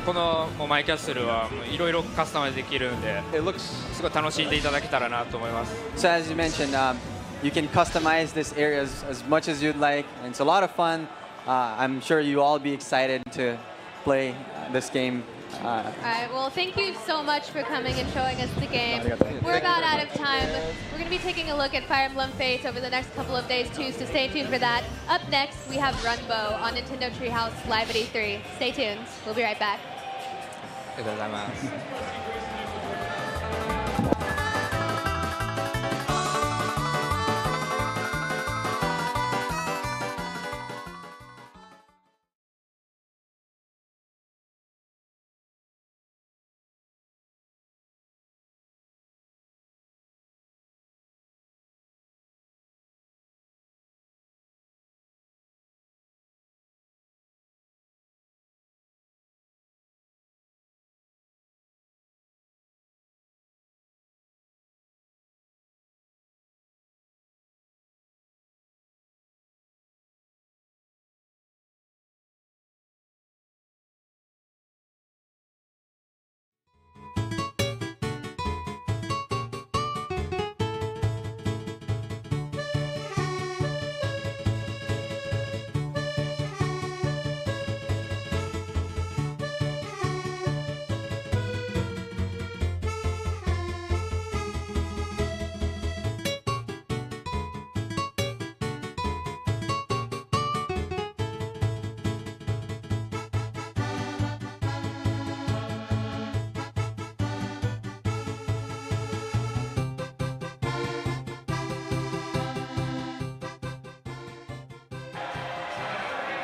このマイキャッスルはいろいろカスタマイズできるんで、すごい楽しんでいただけたらなと思います。So as you mentioned, you can customize this area as much as you'd like, and it's a lot of fun. I'm sure you all be excited to play this game. All right, well, thank you so much for coming and showing us the game. We're about out of time. We're going to be taking a look at Fire Emblem Fates over the next couple of days, too, so stay tuned for that. Up next, we have Runbow on Nintendo Treehouse live at E3. Stay tuned. We'll be right back. ありがとうございます。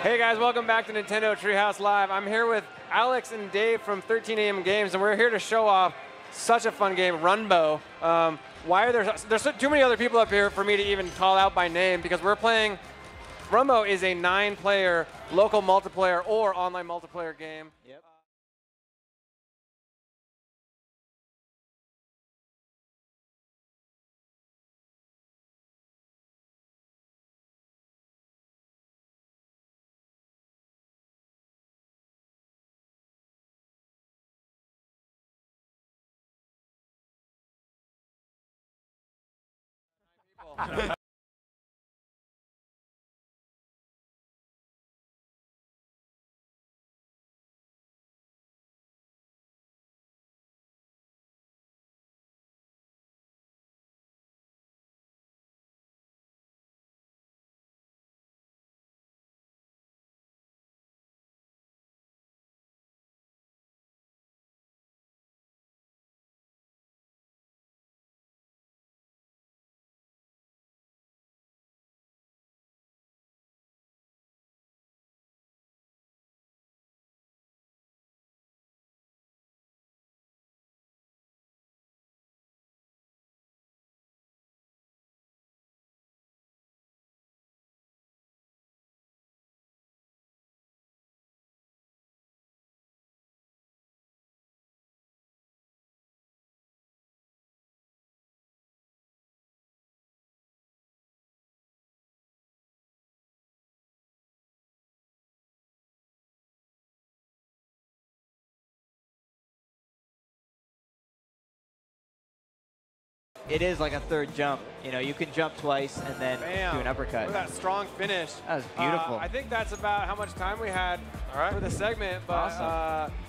Hey guys, welcome back to Nintendo Treehouse Live. I'm here with Alex and Dave from 13 AM Games, and we're here to show off such a fun game, Runbow. Why are there's too many other people up here for me to even call out by name, because we're playing, Runbow is a 9-player local multiplayer or online multiplayer game. Yep. It is like a third jump. You know, you can jump twice and then do an uppercut. Look at that strong finish. That was beautiful. I think that's about how much time we had for the segment. But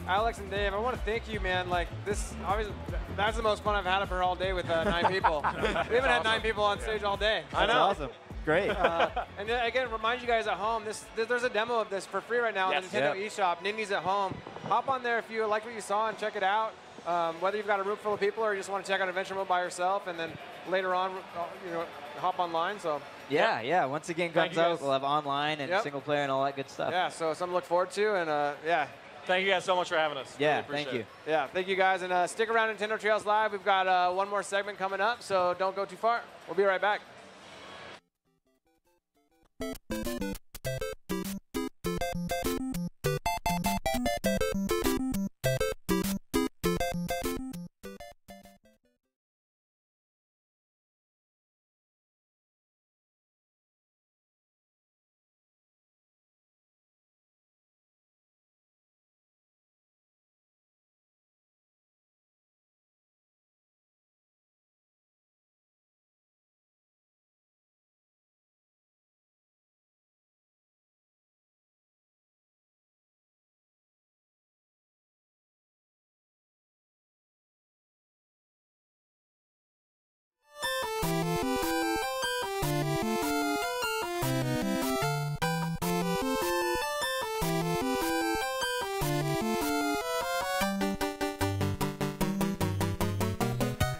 Alex and Dave, I want to thank you, man. Like this, obviously, that's the most fun I've had up here all day with 9 people. We haven't had 9 people on stage all day. I know. That's awesome. Great. And again, remind you guys at home, there's a demo of this for free right now on the Nintendo eShop. Nindies at home. Hop on there if you like what you saw and check it out. Whether you've got a room full of people or you just want to check out Adventure Mode by yourself, and then later on, hop online. So yeah. Once the game comes out, we'll have online and single player and all that good stuff. Yeah, so something to look forward to, and yeah. Thank you guys so much for having us. Yeah, really thank you. Yeah, thank you guys, and stick around Nintendo Treehouse Live. We've got one more segment coming up, so don't go too far. We'll be right back.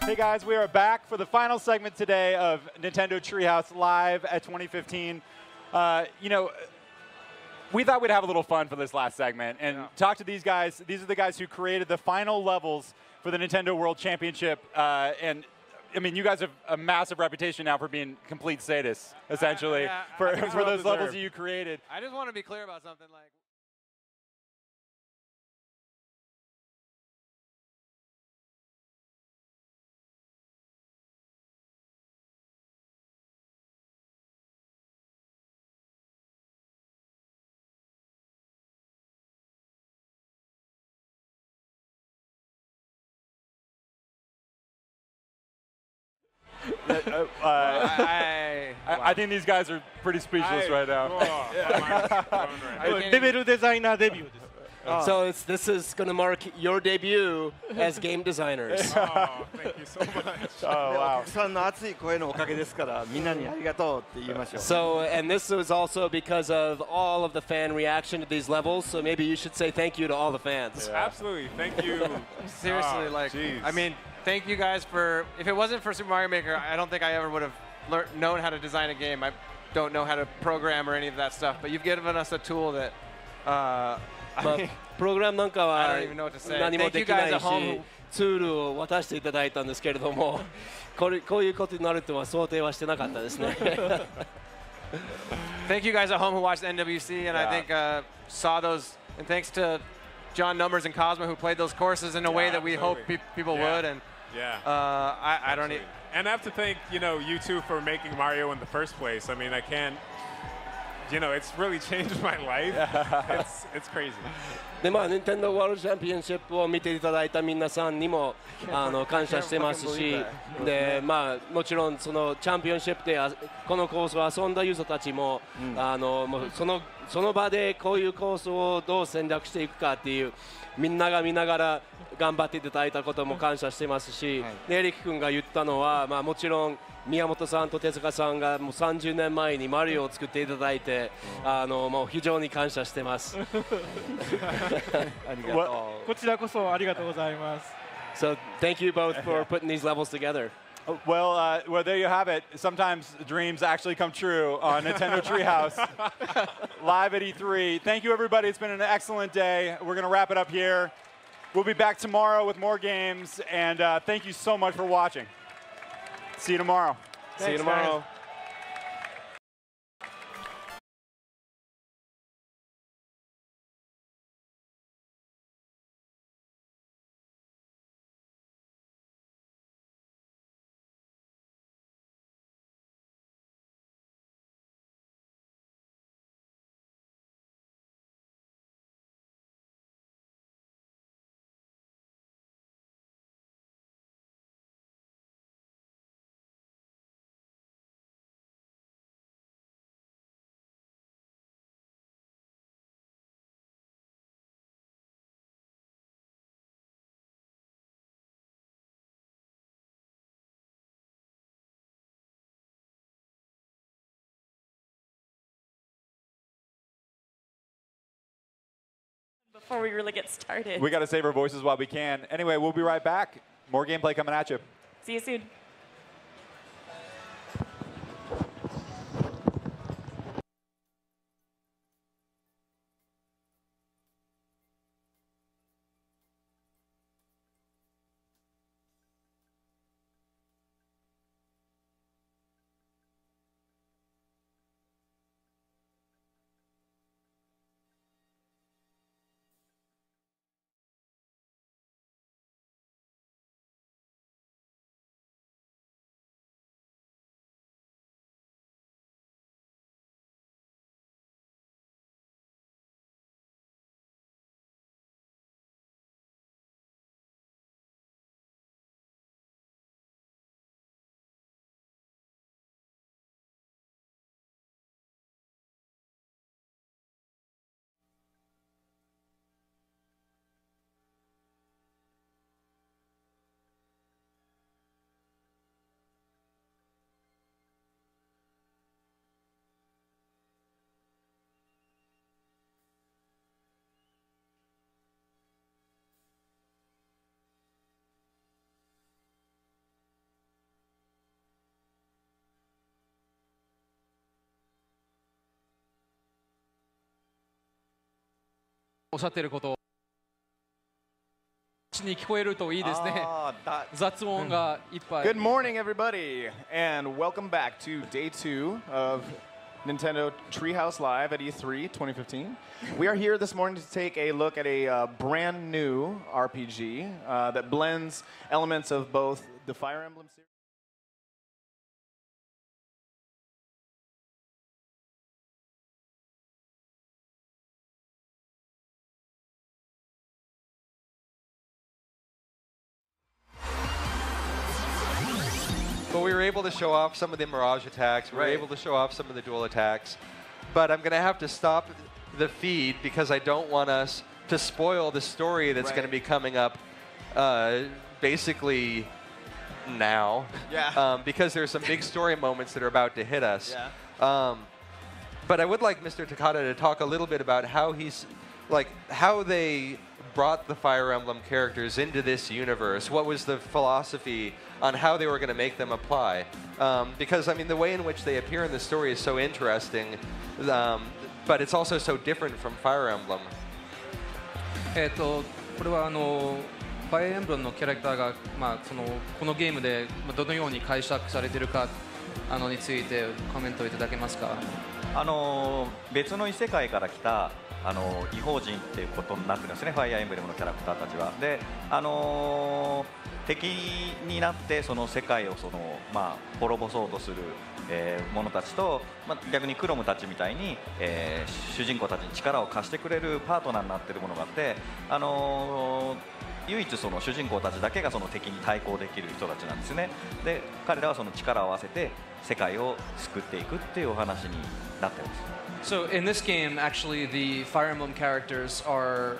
Hey guys, we are back for the final segment today of Nintendo Treehouse Live at 2015. We thought we'd have a little fun for this last segment and talk to these guys. These are the guys who created the final levels for the Nintendo World Championship. And I mean, you guys have a massive reputation now for being complete sadists, essentially, for those levels that you created. I just want to be clear about something. Like, I think these guys are pretty speechless right now. So this is going to mark your debut as game designers. Oh, thank you so much. Oh, wow. So, and this was also because of all of the fan reaction to these levels, so maybe you should say thank you to all the fans. Yeah. Absolutely, thank you. Seriously, I mean, thank you guys for, if it wasn't for Super Mario Maker, I don't think I ever would have known how to design a game. I don't know how to program or any of that stuff, but you've given us a tool that,プログラムなんかは I don't even know what to say. 何もできない Thank you guys at し home. ツールを渡していただいたんですけれどもこういうことになるとは想定はしてなかったですね。Thank you guys at home who watched the NWC, and I think saw those, and thanks to John Numbers and Cosmo who played those courses in a way that we hope people would. And I don't need. And I have to thank you two for making Mario in the first place. I mean, I can't. It's really changed my life. It's crazy. で任天堂ワールドチャンピオンシップを見ていただいた皆さんにも感謝してますし、でもちろんそのチャンピオンシップでこのコースを遊んだユーザーたちも、もうその場でこういうコースをどう戦略していくかっていうみんなが見ながら頑張っていただいたことも感謝してますし、エリック君が言ったのは、もちろん宮本さんと手塚さんがもう30年前にマリオを作っていただいて、もう非常に感謝してます。こちらこそありがとうございます。So thank you both for putting these levels together. Well, there you have it. Sometimes dreams actually come true on Nintendo Treehouse live at E3. Thank you, everybody. It's been an excellent day. We're going to wrap it up here. We'll be back tomorrow with more games, and thank you so much for watching. See you tomorrow. See you tomorrow. Before we really get started. We got to save our voices while we can. Anyway, we'll be right back. More gameplay coming at you. See you soon. っしゃっていることをに聞こえるといいですね。雑音がいっぱい。Good morning, everybody, and welcome back to day 2 of Nintendo Treehouse Live at E3 2015. We are here this morning to take a look at a brand new RPG that blends elements of both the Fire Emblem series. But we were able to show off some of the Mirage attacks. We were able to show off some of the dual attacks. But I'm going to have to stop the feed because I don't want us to spoil the story that's going to be coming up basically now. Yeah. Because there's some big story moments that are about to hit us. Yeah. But I would like Mr. Takada to talk a little bit about how how they brought the Fire Emblem characters into this universe. What was the philosophy on how they were going to make them apply? Because, I mean, the way in which they appear in the story is so interesting, but it's also so different from Fire Emblem. これはファイアーエンブレムのキャラクターが、このゲームでどのように解釈されているかについてコメントいただけますか？別の異世界から来た異邦人っていうことになってるんですね、ファイアーエンブレムのキャラクターたちは。で、敵になってその世界を滅ぼそうとする、者たちと、逆にクロムたちみたいに、主人公たちに力を貸してくれるパートナーになってるものがあって、唯一その主人公たちだけがその敵に対抗できる人たちなんですね。で、彼らはその力を合わせて世界を救っていくっていうお話になってます。So in this game, actually, the Fire Emblem characters are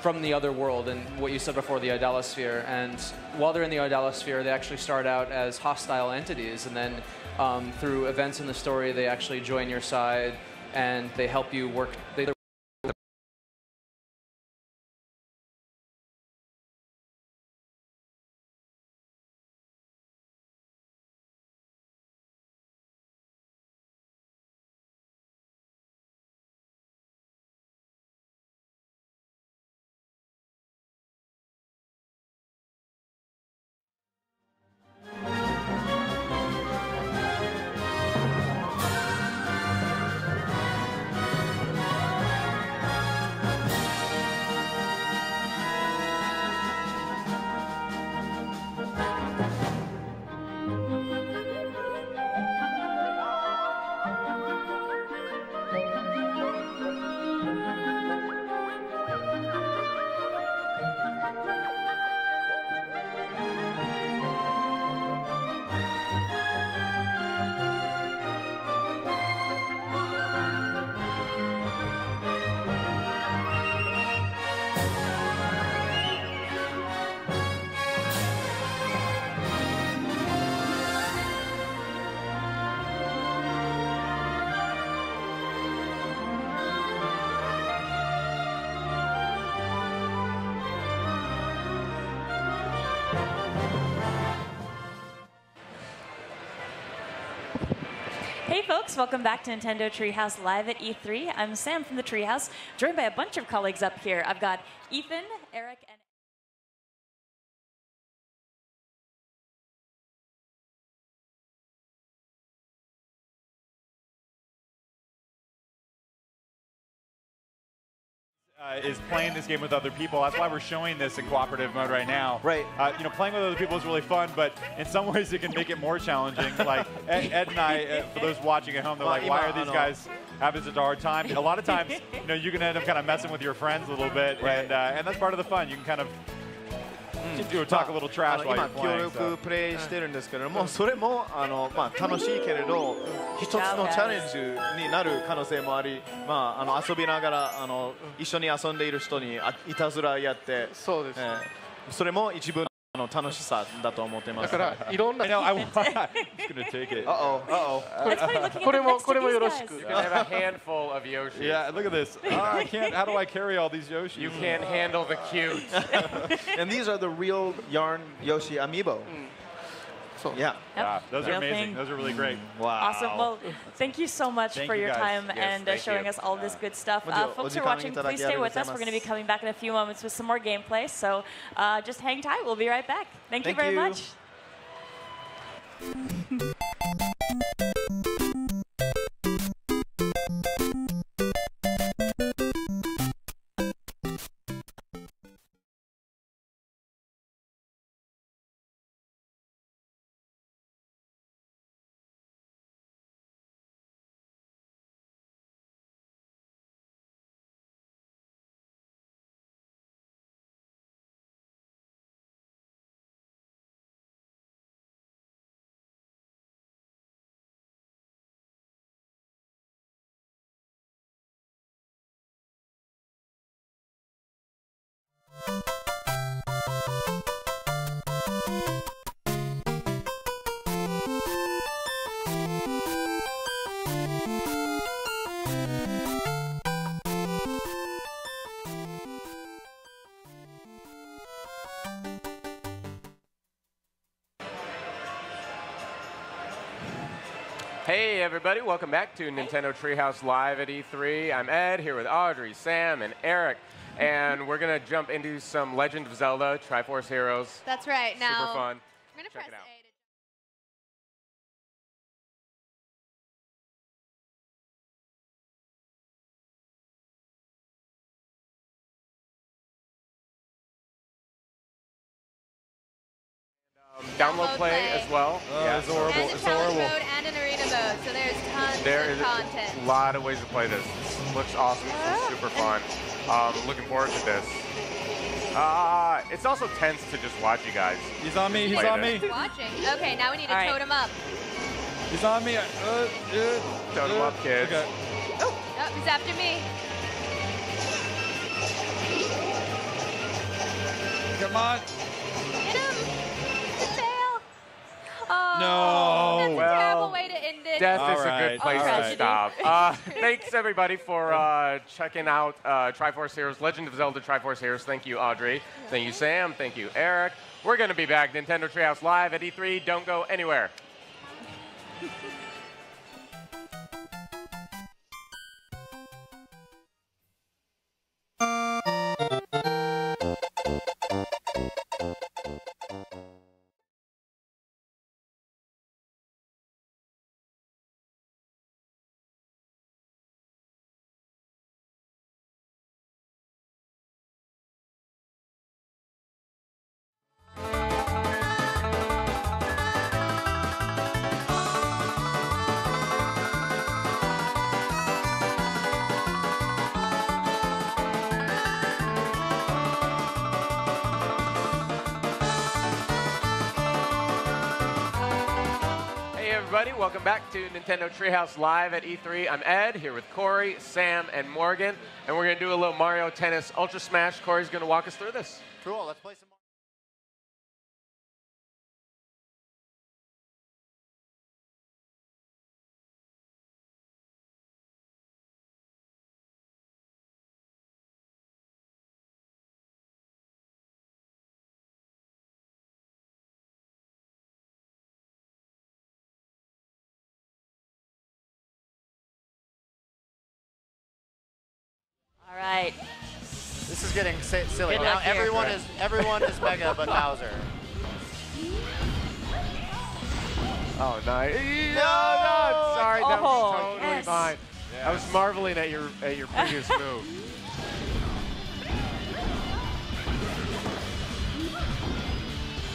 from the other world, and what you said before, the Idolosphere. And while they're in the Idolosphere, they actually start out as hostile entities, and then through events in the story, they actually join your side, and they help you work. Hey folks, welcome back to Nintendo Treehouse Live at E3. I'm Sam from the Treehouse, joined by a bunch of colleagues up here. I've got Ethan, Eric, and is playing this game with other people. That's why we're showing this in cooperative mode right now. Right. Playing with other people is really fun, but in some ways it can make it more challenging. Like Ed and I, for those watching at home, they're like, why are these guys having such a hard time? A lot of times, you can end up kind of messing with your friends a little bit, and that's part of the fun. You can kind of talk a little trash while you're 今協力プレイしてるんですけれども、それも楽しいけれど一つのチャレンジになる可能性もあり、遊びながら一緒に遊んでいる人にいたずらやって、それも一部の楽しさだと思ってます。だからいろんな I'm just gonna take it. Uh-oh. これもよろしく。 You can have a handful of Yoshis. Yeah, look at this. I can't. How do I carry all these Yoshis? You can't handle the cute. And these are the real yarn Yoshi amiibo. Cool. Yeah. Yeah, those are Real amazing. thing. Those are really great. Wow. Awesome. Well, thank you so much Thank for you your guys. time Yes, and thank showing you. us all this good stuff. Well, Folks who areお時間watching,いただき please stay with ありがとうござい us. ます We're going to be coming back in a few moments with some more gameplay. So just hang tight. We'll be right back. Thank you Thank very you. much. Hey everybody, welcome back to Nintendo Treehouse Live at E3. I'm Ed, here with Audrey, Sam, and Eric. And we're going to jump into some Legend of Zelda, Triforce Heroes. That's right. Now, Super fun. I'm going to press it out. A. Download play as well. Yeah, it's horrible. And a It's challenge horrible. mode and an arena mode, so there's tons There of is content. a lot of ways to play this. This looks awesome. This is super fun. Looking forward to this. It's also tense to just watch you guys. He's on me. He's play on this. me. Watching. Okay, now we need to All right. totem up. He's on me. Totem up, kids. Okay. Oh, he's after me. Come on. Hit him. The tail. Oh, No. that's a Well, terrible way to end it. Death All is a right. good place All to right. stop. Thanks everybody for checking out Triforce Heroes, Legend of Zelda Triforce Heroes. Thank you, Audrey. Thank you, Sam. Thank you, Eric. We're going to be back, Nintendo Treehouse Live at E3. Don't go anywhere. Everybody, welcome back to Nintendo Treehouse Live at E3. I'm Ed, here with Corey, Sam, and Morgan, and we're going to do a little Mario Tennis Ultra Smash. Corey's going to walk us through this. Cool. Let's play some more. All right. This is getting silly. Good Now luck here. everyone is Mega, but Bowser. Oh, nice. No, No! sorry, that was Oh, totally yes. mine. I was marveling at your previous move.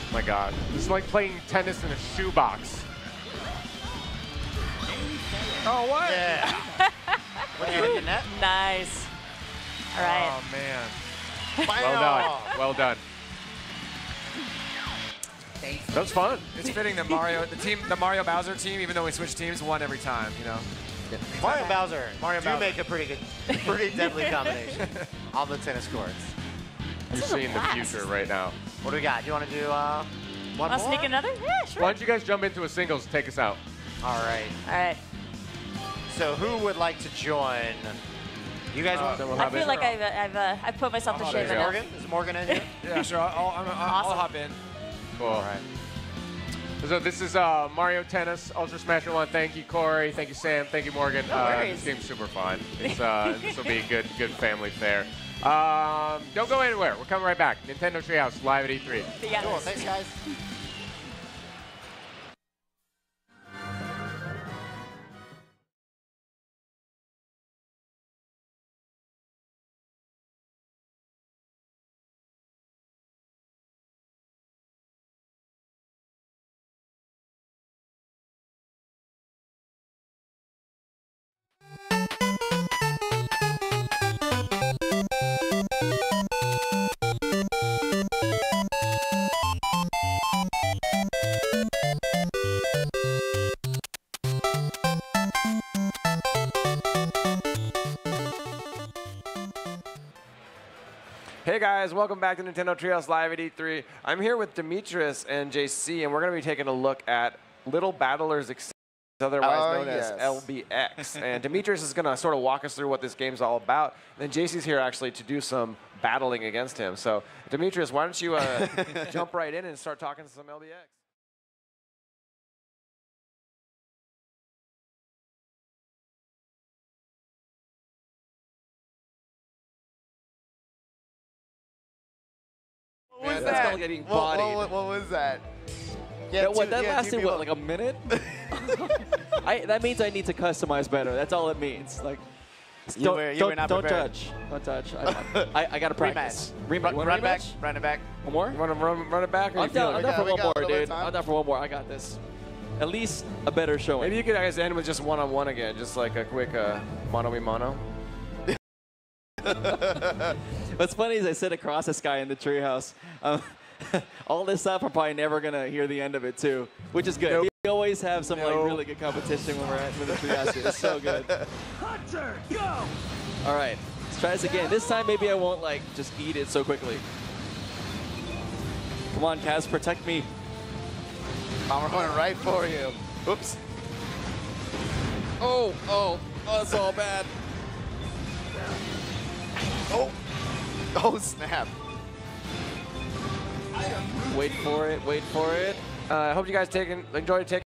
Oh my God, it's like playing tennis in a shoebox. Oh, what? Yeah. What are you looking at? Nice. All right. Oh man. Well done. Well done. That was fun. It's fitting that the Mario Bowser team, even though we switched teams, won every time. You know. Mario Bowser. Mario do Bowser. make a pretty deadly combination on the tennis courts. You're seeing the future right now. What do we got? Do you want to do one Want to more? sneak another? Yeah, sure. Why don't you guys jump into a singles, take us out. All right. All right. So who would like to join? You guys want? I feel like I've put myself to shame Is enough. Morgan? Is Morgan in here? Yeah, sure. I'll hop in. Cool. All right. So this is Mario Tennis Ultra Smash 1. Thank you, Corey. Thank you, Sam. Thank you, Morgan. This game's super fun. It's, this will be a good family fare. Don't go anywhere. We're coming right back. Nintendo Treehouse live at E3. Cool. Thanks, guys. Hey guys, welcome back to Nintendo Treehouse Live at E3. I'm here with Demetrius and JC, and we're going to be taking a look at Little Battlers Extended, otherwise known as LBX. And Demetrius is going to sort of walk us through what this game's all about. And then JC's here actually to do some battling against him. So Demetrius, why don't you jump right in and start talking to some LBX? What was that? Getting bodied. What was that? Yeah, that lasted what, like a minute? That means I need to customize better. That's all it means. Like, don't touch. Don't touch. I gotta practice. Run back. Run it back. One more? You want to run it back? I'm down for one more, dude. I'm down for one more. I got this. At least a better showing. Maybe you could guys end with just one-on-one again, just like a quick mono-me-mono. What's funny is I sit across this guy in the treehouse. All this stuff, I'm probably never going to hear the end of it, too, which is good. We always have some like really good competition when we're at the treehouse. It's so good. Hunter, go! All right, let's try this again. This time, maybe I won't like just eat it so quickly. Come on, Kaz, protect me. We're going right for you. Oops. Oh, that's all bad. Oh, snap. Wait for it. I hope you guys enjoyed taking